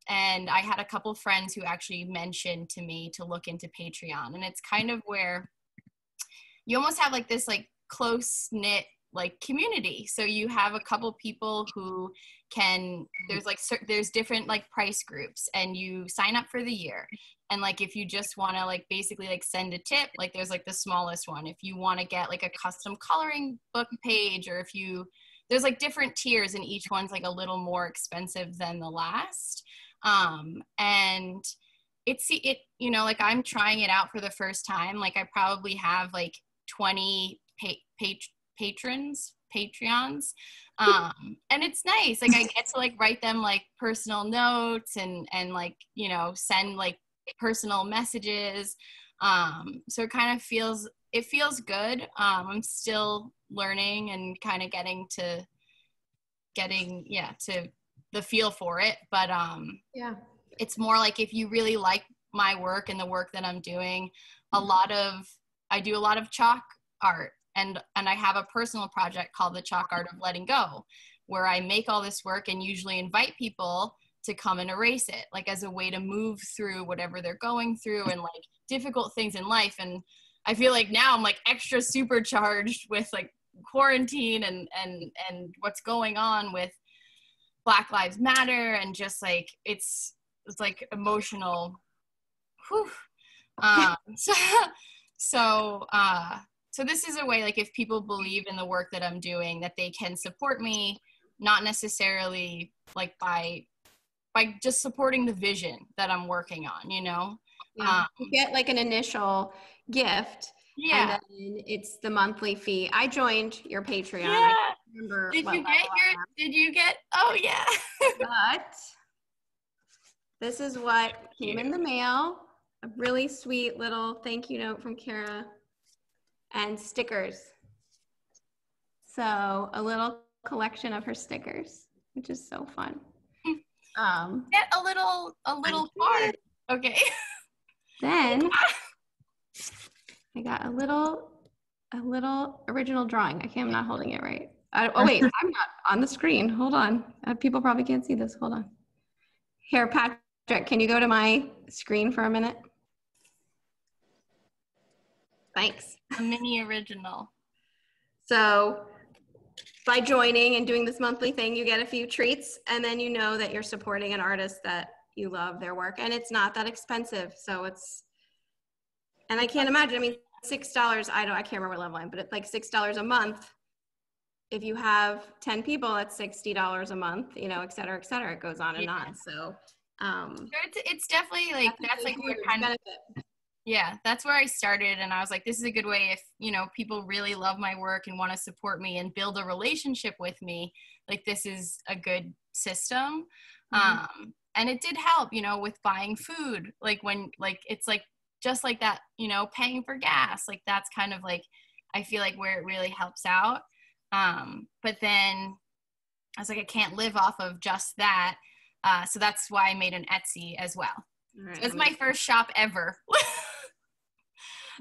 And I had a couple friends who actually mentioned to me to look into Patreon. And it's kind of where you almost have like this like close-knit like community. So you have a couple people who there's different like price groups, and you sign up for the year. And like, if you just want to like basically like send a tip, like there's like the smallest one. If you want to get like a custom coloring book page, or there's like different tiers, and each one's like a little more expensive than the last. And like I'm trying it out for the first time. Like I probably have like 20 Patreons. And it's nice. Like I get to like write them like personal notes and like, send like personal messages. So it kind of feels good. I'm still learning and kind of getting to the feel for it. But it's more like, if you really like my work and the work that I'm doing, I do a lot of chalk art, and I have a personal project called The Chalk Art of Letting Go, where I make all this work and usually invite people to come and erase it, like as a way to move through whatever they're going through and like difficult things in life. And I feel like now I'm like extra supercharged with like quarantine and what's going on with Black Lives Matter, and just like it's like emotional. Whew. So this is a way, like, if people believe in the work that I'm doing, that they can support me, not necessarily like by just supporting the vision that I'm working on, Yeah. You get like an initial gift. Yeah. And then it's the monthly fee. I joined your Patreon. Yeah. I can't remember did you get, oh yeah. But this is what came in the mail. A really sweet little thank you note from Kara, and stickers. So a little collection of her stickers, which is so fun. Get a little card. Okay. Then I got a little a little original drawing. I'm not holding it right. Oh wait, I'm not on the screen. Hold on. People probably can't see this. Hold on. Here, Patrick, can you go to my screen for a minute? Thanks. A mini original. So by joining and doing this monthly thing, you get a few treats, and then you know that you're supporting an artist that you love their work, and it's not that expensive. So and I can't imagine, I mean, $6, I can't remember what level I'm, but it's like $6 a month. If you have 10 people, that's $60 a month, you know, et cetera, it goes on and on. So it's definitely like, that's like what kind of, yeah, that's where I started. And I was like, this is a good way if, you know, people really love my work and want to support me and build a relationship with me, like this is a good system. And it did help, you know, with buying food, like when, like, it's like, just like that, you know, paying for gas, like that's kind of like, I feel like where it really helps out. But then I was like, I can't live off of just that. So that's why I made an Etsy as well. Right, so it's my first shop ever.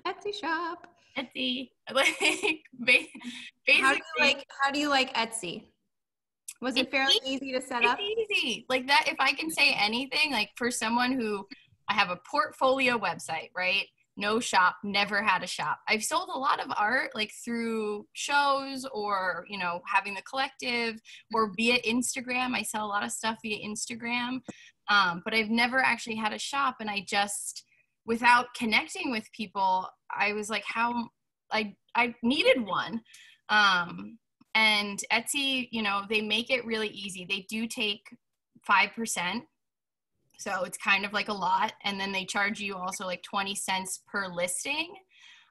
Etsy shop. Etsy. Like, basically. How do you like Etsy? Was it fairly easy to set up? It's easy. Like that, if I can say anything, like for someone who, I have a portfolio website, right? No shop, never had a shop. I've sold a lot of art like through shows or, you know, having the collective or via Instagram. I sell a lot of stuff via Instagram, but I've never actually had a shop. And I just, without connecting with people, I was like, how I needed one. And Etsy, you know, they make it really easy. They do take 5%. So it's kind of like a lot. And then they charge you also like 20 cents per listing.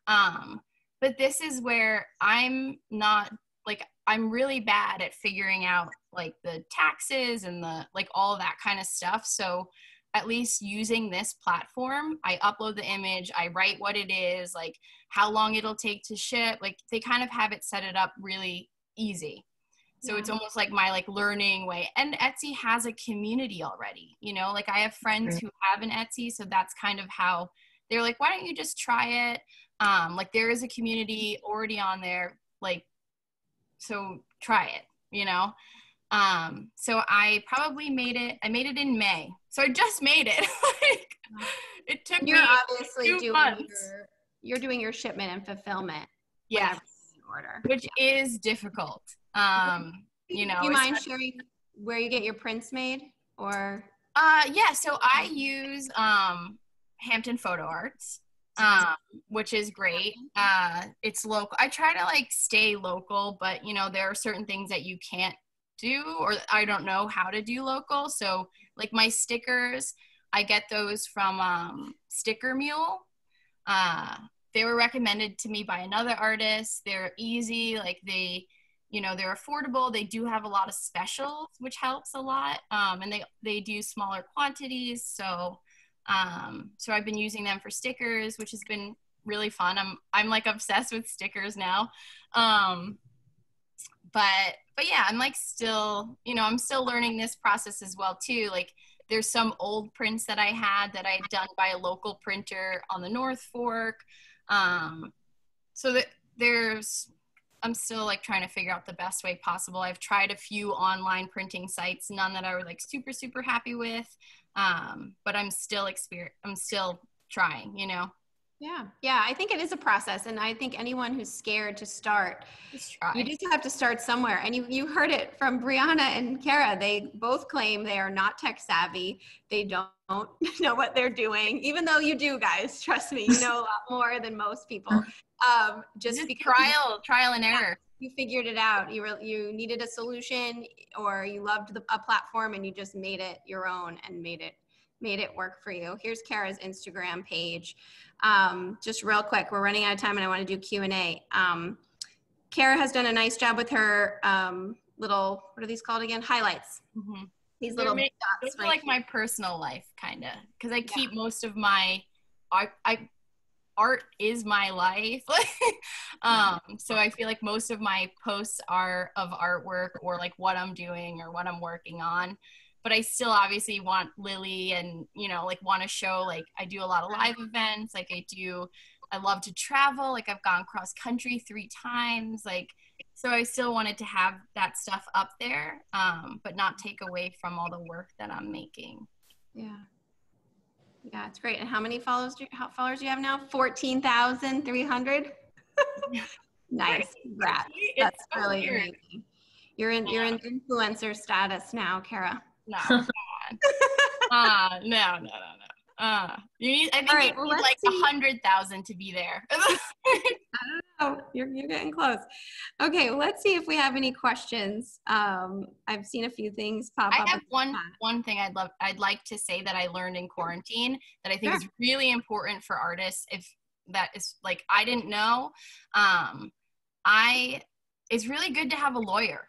But this is where I'm not like, I'm really bad at figuring out like the taxes and the, like all that kind of stuff. So at least using this platform, I upload the image, I write what it is, like how long it'll take to ship. Like they kind of have it set it up really easy. So it's almost like my like learning way. And Etsy has a community already, you know, like I have friends who have an Etsy. So that's kind of how they're like, why don't you just try it? Like there is a community already on there, like, so try it, you know? So I probably made it in May. So I just made it. Like, it took me obviously 2 months. You're doing your shipment and fulfillment. Yeah. Order. Which is difficult. You know, do you mind sharing where you get your prints made or? Yeah, so I use Hampton Photo Arts, which is great. It's local. I try to like stay local, but you know, there are certain things that you can't do or I don't know how to do local. So like my stickers, I get those from Sticker Mule. They were recommended to me by another artist. They're easy, like they, you know, they're affordable. They do have a lot of specials, which helps a lot. And they do smaller quantities. So, so I've been using them for stickers, which has been really fun. I'm like obsessed with stickers now. But yeah, I'm like still, you know, I'm still learning this process as well too. Like there's some old prints that I had done by a local printer on the North Fork. So that I'm still like trying to figure out the best way possible. I've tried a few online printing sites, none that I were like super, super happy with. But I'm still trying, you know? Yeah, I think it is a process. And I think anyone who's scared to start, you just have to start somewhere. And you heard it from Brianna and Kara. They both claim they are not tech savvy. They don't know what they're doing, even though you do, guys. Trust me, you know a lot more than most people. Just trial and error. You figured it out. You needed a solution or you loved a platform and you just made it your own and made it work for you. Here's Kara's Instagram page. Just real quick, we're running out of time and I want to do Q&A. Kara has done a nice job with her little, what are these called again? Highlights. Mm-hmm. These little dots. Those are like my personal life, kind of, because I keep most of my, art is my life. So I feel like most of my posts are of artwork or like what I'm doing or what I'm working on. But I still obviously want Lily and, you know, like want to show, like I do a lot of live events. Like I do I love to travel. Like I've gone cross country 3 times. Like, so I still wanted to have that stuff up there, but not take away from all the work that I'm making. Yeah. Yeah, it's great. And how many followers do you have now? 14,300? Nice. Congrats. That's so really weird. amazing. You're in influencer status now, Kara. No, come on. No. You need, I think Right, you need like 100,000 to be there. I don't know. You're getting close. Okay, well, let's see if we have any questions. I've seen a few things pop up. I have one thing I'd like to say that I learned in quarantine that I think is really important for artists. If that is like, I didn't know. It's really good to have a lawyer.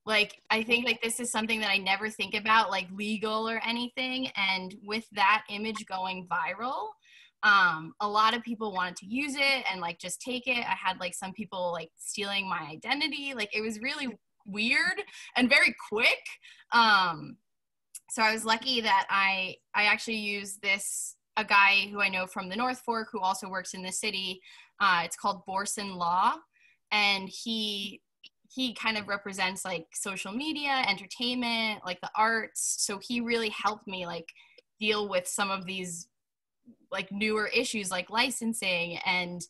Like, I think like this is something that I never think about, like legal or anything. And with that image going viral, a lot of people wanted to use it and like just take it. I had like some people like stealing my identity. Like it was really weird and very quick. So I was lucky that I actually used a guy who I know from the North Fork who also works in the city. It's called Borson Law. And he kind of represents like social media, entertainment, like the arts. So he really helped me like deal with some of these like newer issues like licensing and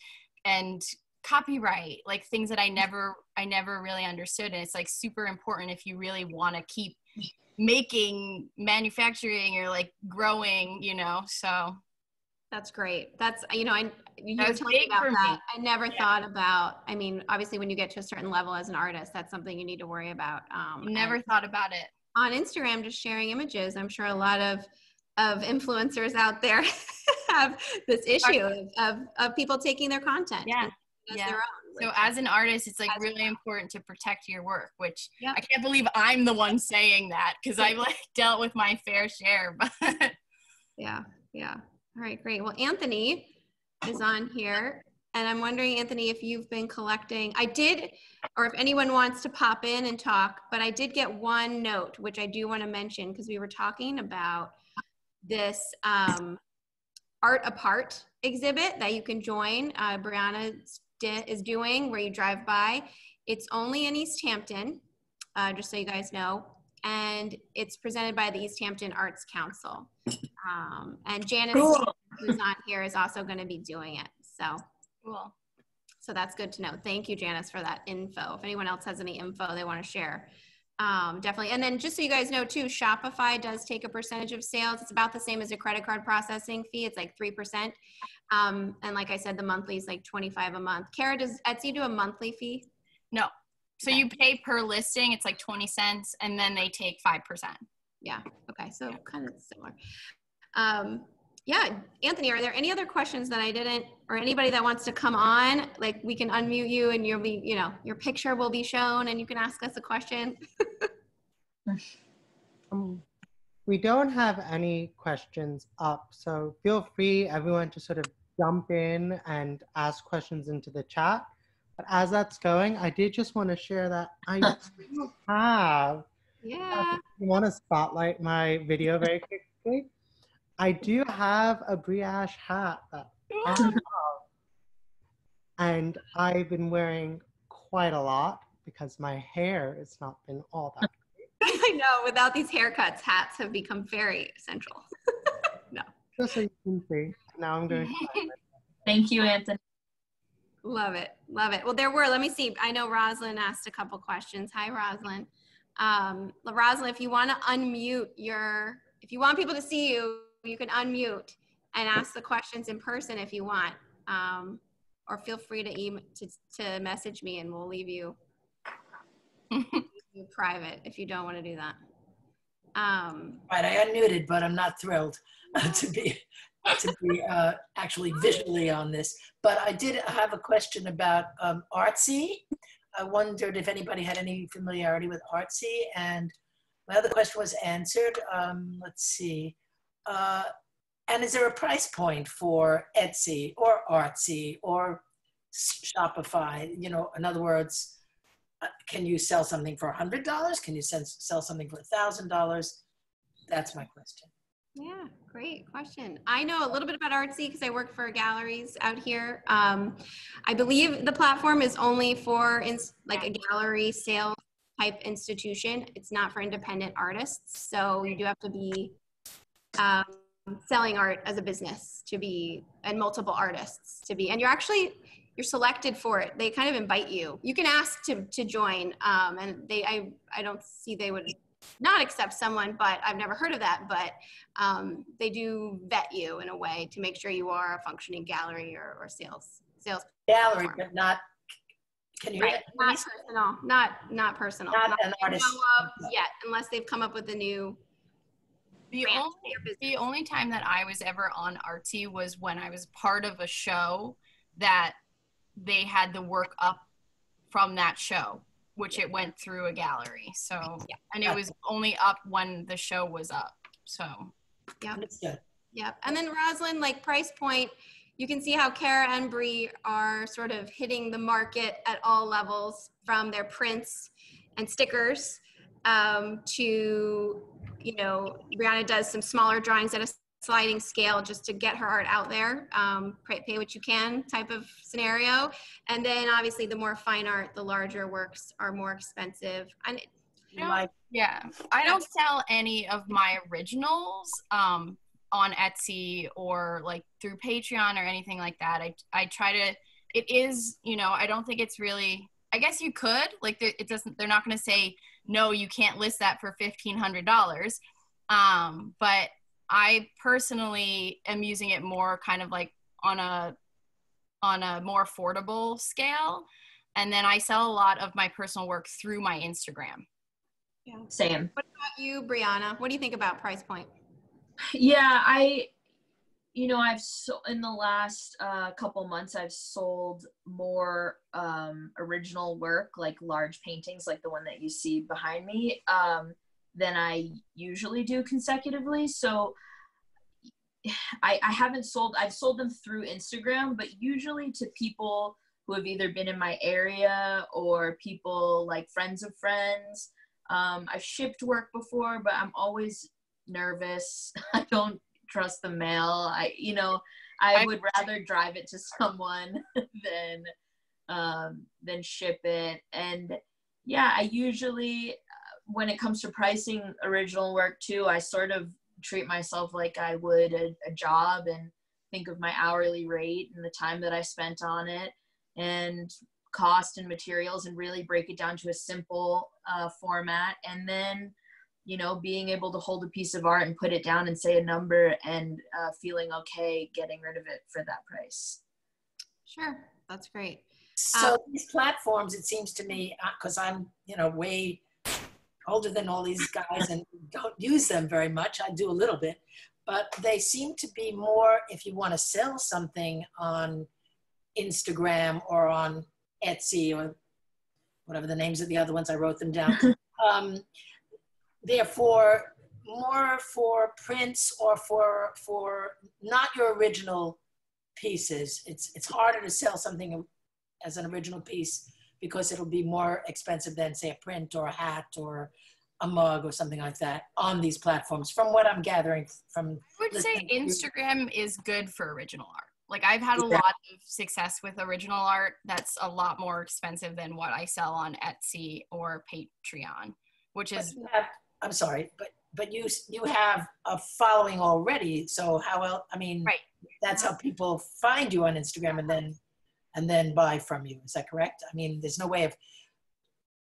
copyright, like things that I never really understood. And it's like super important if you really want to keep making, manufacturing, or like growing, so. That's great. That's, you were That's telling me big about for that. me. I never thought about, I mean, obviously when you get to a certain level as an artist, that's something you need to worry about. Never thought about it. On Instagram, just sharing images. I'm sure a lot of influencers out there have this issue of people taking their content as their own. So as an artist, it's like really important to protect your work, which I can't believe I'm the one saying that because I've like dealt with my fair share. But yeah. All right, great. Well, Anthony is on here, and I'm wondering, Anthony, if you've been collecting. I did, or if anyone wants to pop in and talk, but I did get one note, which I do want to mention because we were talking about this Art Apart exhibit that you can join. Brianna is doing, where you drive by. It's only in East Hampton, just so you guys know. And it's presented by the East Hampton Arts Council. And Janice, who's on here, is also going to be doing it. So cool. So that's good to know. Thank you, Janice, for that info. If anyone else has any info they want to share, definitely. And then just so you guys know too, Shopify does take a percentage of sales. It's about the same as a credit card processing fee. It's like 3%. And like I said, the monthly is like $25 a month. Kara, does Etsy do a monthly fee? No. So you pay per listing, it's like 20 cents, and then they take 5%. Yeah, okay, so kind of similar. Yeah, Anthony, are there any other questions that I didn't, or anybody that wants to come on? Like we can unmute you and you'll be, your picture will be shown and you can ask us a question. We don't have any questions up, so feel free, everyone, to sort of jump in and ask questions into the chat. But as that's going, I did just want to share that I do have, you want to spotlight my video very quickly. I do have a Brianna Ashe hat that I love. And I've been wearing quite a lot because my hair has not been all that great. I know, without these haircuts, hats have become very essential. No. Just so you can see. Now I'm going to Thank you, Anthony. Love it. Love it. Well, let me see. I know Rosalind asked a couple questions. Hi, Rosalind. Rosalind, if you want to unmute if you want people to see you, you can unmute and ask the questions in person if you want. Or feel free to message me and we'll leave you private if you don't want to do that. Right, I unmuted, but I'm not thrilled to be actually visually on this. But I did have a question about Artsy. I wondered if anybody had any familiarity with Artsy, and my other question was answered. Let's see. And is there a price point for Etsy or Artsy or Shopify? In other words, can you sell something for $100? Can you sell something for $1,000? That's my question. Yeah, great question. I know a little bit about Artsy because I work for galleries out here. I believe the platform is only for like a gallery sale type institution. It's not for independent artists. So you do have to be selling art as a business to be, and multiple artists to be, and you're selected for it. They kind of invite you. You can ask to join, and I don't see they would not accept someone, but I've never heard of that. But they do vet you in a way to make sure you are a functioning gallery or sales Gallery, platform. but not. Can you hear Right, that? not personal, Not not an know artist. of yet, unless they've come up with a new. The only time that I was ever on Artsy was when I was part of a show that they had the work up from that show, which it went through a gallery. So, and it was only up when the show was up. So, yeah. Understood. Yep. And then Rosalind, like price point, you can see how Kara and Bree are sort of hitting the market at all levels, from their prints and stickers to, you know, Brianna does some smaller drawings at a sliding scale just to get her art out there, pay what you can type of scenario. And then obviously the more fine art, the larger works are more expensive. And I don't sell any of my originals on Etsy or like through Patreon or anything like that. I try to, it is, you know, I don't think it's really, I guess you could, like it doesn't, they're not going to say, no, you can't list that for $1,500. But I personally am using it more kind of like on a more affordable scale. And then I sell a lot of my personal work through my Instagram. Yeah. Same. What about you, Brianna? What do you think about price point? Yeah, in the last couple months, I've sold more original work, like large paintings, like the one that you see behind me, than I usually do consecutively. So I've sold them through Instagram, but usually to people who have either been in my area or people like friends of friends. I've shipped work before, but I'm always nervous. I don't trust the mail. I would rather drive it to someone than ship it. And yeah, I usually, when it comes to pricing original work too, I sort of treat myself like I would a job and think of my hourly rate and the time that I spent on it and cost and materials, and really break it down to a simple format. And then, you know, being able to hold a piece of art and put it down and say a number and feeling okay getting rid of it for that price. Sure, that's great. So these platforms, it seems to me, because I'm, you know, way older than all these guys and don't use them very much. I do a little bit, but they seem to be more, if you want to sell something on Instagram or on Etsy or whatever the names of the other ones, I wrote them down. Therefore, more for prints or for not your original pieces. It's harder to sell something as an original piece because it'll be more expensive than, say, a print or a hat or a mug or something like that on these platforms, from what I'm gathering from. I would say Instagram is good for original art. Like I've had a lot of success with original art that's a lot more expensive than what I sell on Etsy or Patreon, which is. I'm sorry, but you have a following already. So how else? I mean, right. That's how people find you on Instagram and then buy from you. Is that correct? I mean, there's no way of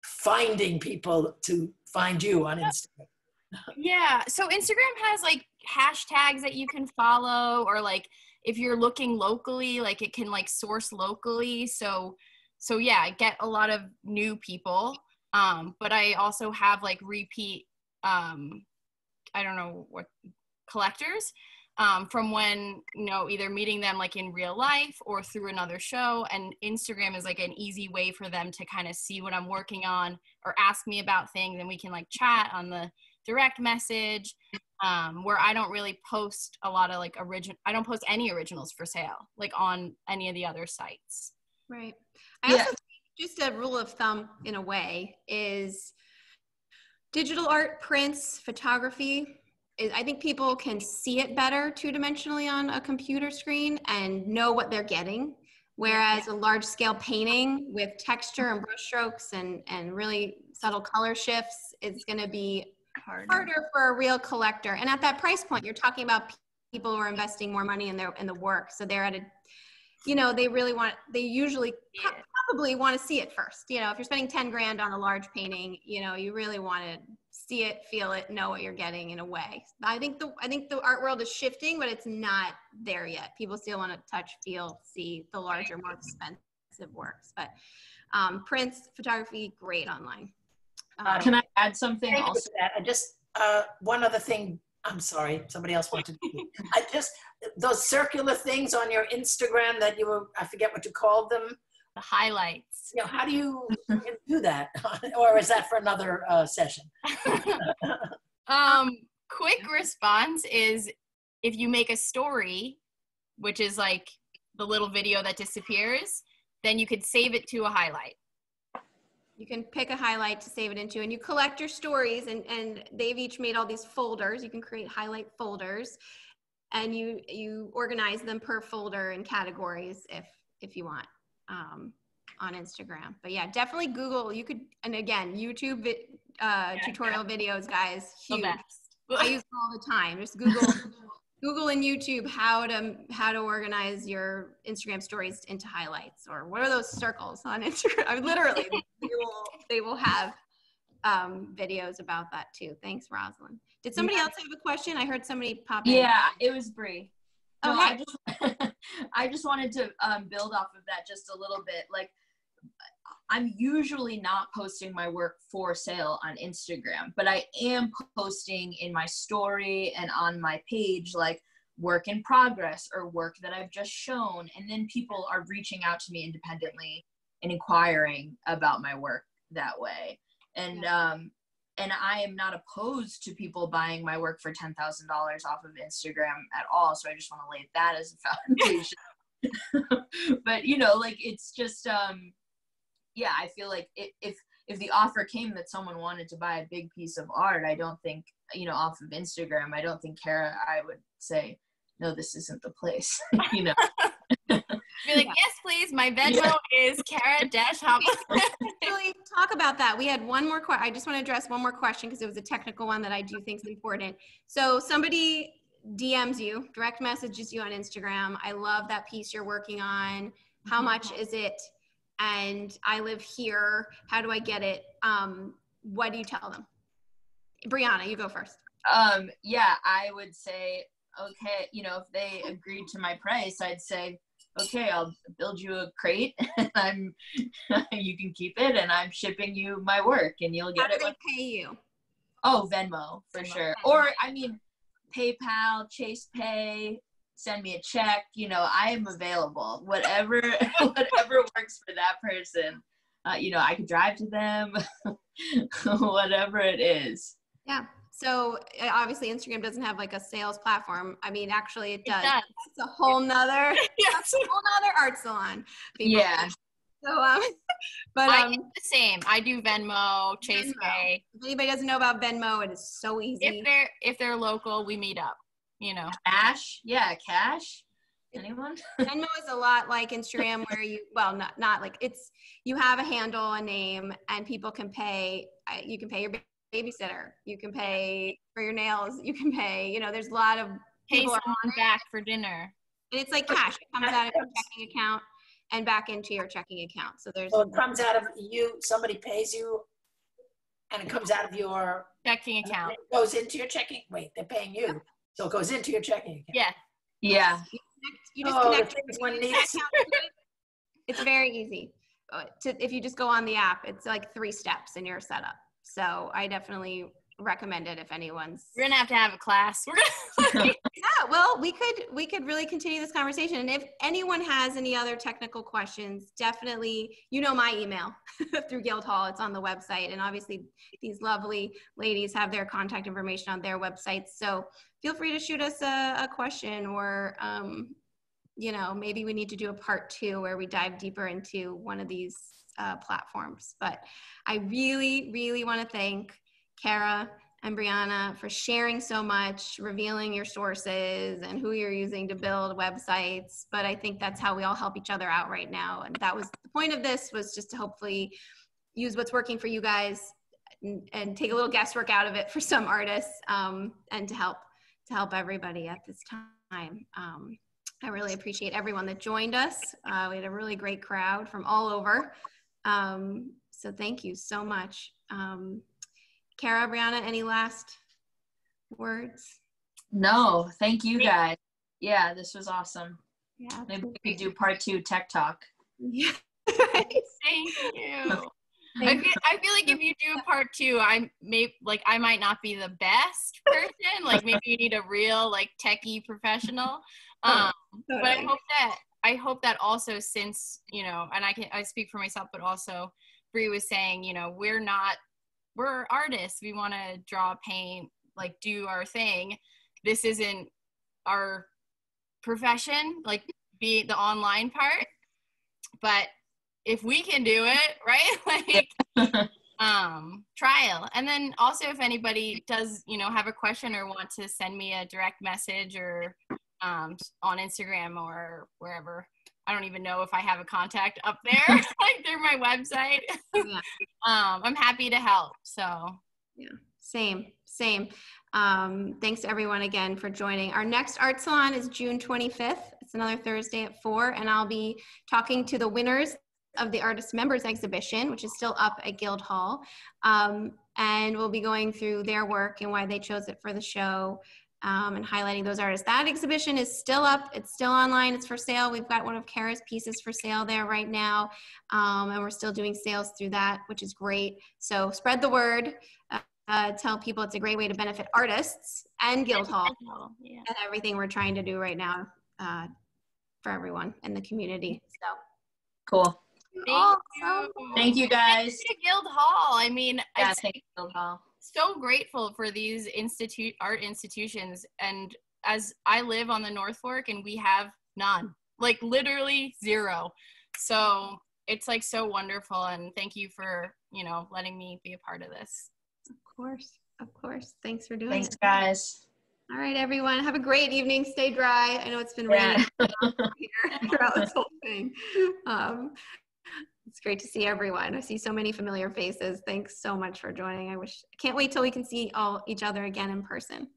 finding people to find you on Instagram. Yeah. So Instagram has like hashtags that you can follow, or like if you're looking locally, like it can like source locally. So yeah, I get a lot of new people. But I also have like repeat, I don't know what, collectors from when, you know, either meeting them like in real life or through another show. And Instagram is like an easy way for them to kind of see what I'm working on or ask me about things, and we can like chat on the direct message, where I don't really post a lot of like I don't post any originals for sale, like on any of the other sites. Right. I also think just a rule of thumb in a way is digital art, prints, photography, I think people can see it better two-dimensionally on a computer screen and know what they're getting. Whereas a large scale painting with texture and brush strokes and really subtle color shifts is going to be harder for a real collector. And at that price point, you're talking about people who are investing more money in the work. So they're at a, you know, they usually probably want to see it first. You know, if you're spending 10 grand on a large painting, you know, you really want to see it, feel it, know what you're getting in a way. I think the art world is shifting, but it's not there yet. People still want to touch, feel, see the larger, more expensive works. But prints, photography, great online. Can I add something Thank also? you for that. I just, one other thing, I'm sorry, somebody else wanted to. Those circular things on your Instagram that I forget what you called them. The highlights. You know, how do you do that? Or is that for another session? Quick response is if you make a story, which is like the little video that disappears, then you could save it to a highlight. You can pick a highlight to save it into, and you collect your stories, and they've each made all these folders. You can create highlight folders, and you organize them per folder in categories if you want. On Instagram. But yeah, definitely Google. You could, and again, YouTube tutorial videos, guys, huge. I use them all the time. Just Google and YouTube how to organize your Instagram stories into highlights, or what are those circles on Instagram? I mean, literally, they will have videos about that too. Thanks, Rosalind. Did somebody else have a question? I heard somebody pop in. Yeah, it was Bree. Oh, no, hey. I just wanted to build off of that just a little bit. Like, I'm usually not posting my work for sale on Instagram, but I am posting in my story and on my page, like work in progress or work that I've just shown. And then people are reaching out to me independently and inquiring about my work that way. And I am not opposed to people buying my work for $10,000 off of Instagram at all. So I just want to lay that as a foundation. But, you know, like, it's just, yeah, I feel like if the offer came that someone wanted to buy a big piece of art, I don't think, you know, off of Instagram, I don't think Kara, I would say, no, this isn't the place, you know. Be like, yes, please. My Venmo is Kara-Hoblin. Really talk about that. We had one more question. I just want to address one more question because it was a technical one that I do think is important. So somebody DMs you, direct messages you on Instagram. I love that piece you're working on. How much is it? And I live here. How do I get it? What do you tell them? Brianna, you go first. Yeah, I would say, okay, you know, if they agreed to my price, I'd say, okay, I'll build you a crate and you can keep it, and I'm shipping you my work and you'll get it. How do they pay you? Oh, Venmo for sure. Or, I mean, PayPal, Chase Pay, send me a check. You know, I am available. Whatever works for that person. You know, I could drive to them, whatever it is. Yeah. So obviously Instagram doesn't have like a sales platform. I mean, actually it does. It's a whole nother, art salon. People. Yeah. So, but I do the same. I do Venmo, Chase Pay. If anybody doesn't know about Venmo, it is so easy. If they're local, we meet up. You know. Cash, yeah, cash. Anyone? Venmo is a lot like Instagram, where not like you have a handle, a name, and people can pay. You can pay your babysitter, you can pay for your nails, you can pay, you know, there's a lot of pay someone back for dinner. And it's like cash. It comes out of your checking account and back into your checking account. So it comes out of you, somebody pays you, and it comes out of your checking account. It goes into your checking. Wait, they're paying you. So it goes into your checking account. Yeah. Yeah. You just connect one needs. It's very easy. If you just go on the app, it's like 3 steps and you're set up. So I definitely recommend it if anyone's. We're gonna have to have a class. Yeah, well, we could really continue this conversation. And if anyone has any other technical questions, definitely, you know, my email through Guildhall. It's on the website, and obviously these lovely ladies have their contact information on their websites. So feel free to shoot us a question, or you know, maybe we need to do a part 2 where we dive deeper into one of these platforms. But I really, really want to thank Kara and Brianna for sharing so much, revealing your sources and who you're using to build websites. But I think that's how we all help each other out right now. And that was the point of this, was just to hopefully use what's working for you guys and take a little guesswork out of it for some artists, and to help everybody at this time. I really appreciate everyone that joined us. We had a really great crowd from all over. So thank you so much. Kara, Brianna, any last words? No, thank you guys. Yeah, this was awesome. Yeah. Maybe we could do part 2 tech talk. Yeah. Thank you. I feel like if you do part 2, I might not be the best person. Like maybe you need a real like techie professional. But I hope that also, since, you know, and I speak for myself, but also Bree was saying, you know, we're artists. We want to draw, paint, like do our thing. This isn't our profession, like be the online part. But if we can do it, right? Like, trial. And then also if anybody does, you know, have a question or want to send me a direct message or on Instagram or wherever. I don't even know if I have a contact up there, like through my website. Yeah. I'm happy to help. So yeah, same. Thanks to everyone again for joining. Our next art salon is June 25th. It's another Thursday at 4, and I'll be talking to the winners of the Artist Members Exhibition, which is still up at Guildhall. And we'll be going through their work and why they chose it for the show. And highlighting those artists. That exhibition is still up. It's still online. It's for sale. We've got one of Kara's pieces for sale there right now. And we're still doing sales through that, which is great. So spread the word. Tell people it's a great way to benefit artists and Guildhall and everything we're trying to do right now for everyone in the community. So cool. Thank you guys. Thank you to Guildhall. I mean, yeah, thank you, Guildhall. So grateful for these art institutions, and as I live on the North Fork and we have none, like literally zero. So it's like so wonderful, and thank you for, you know, letting me be a part of this. Of course. Thanks for doing it. Thanks, guys. All right, everyone. Have a great evening. Stay dry. I know it's been raining here throughout this whole thing. It's great to see everyone. I see so many familiar faces. Thanks so much for joining. I can't wait till we can see each other again in person.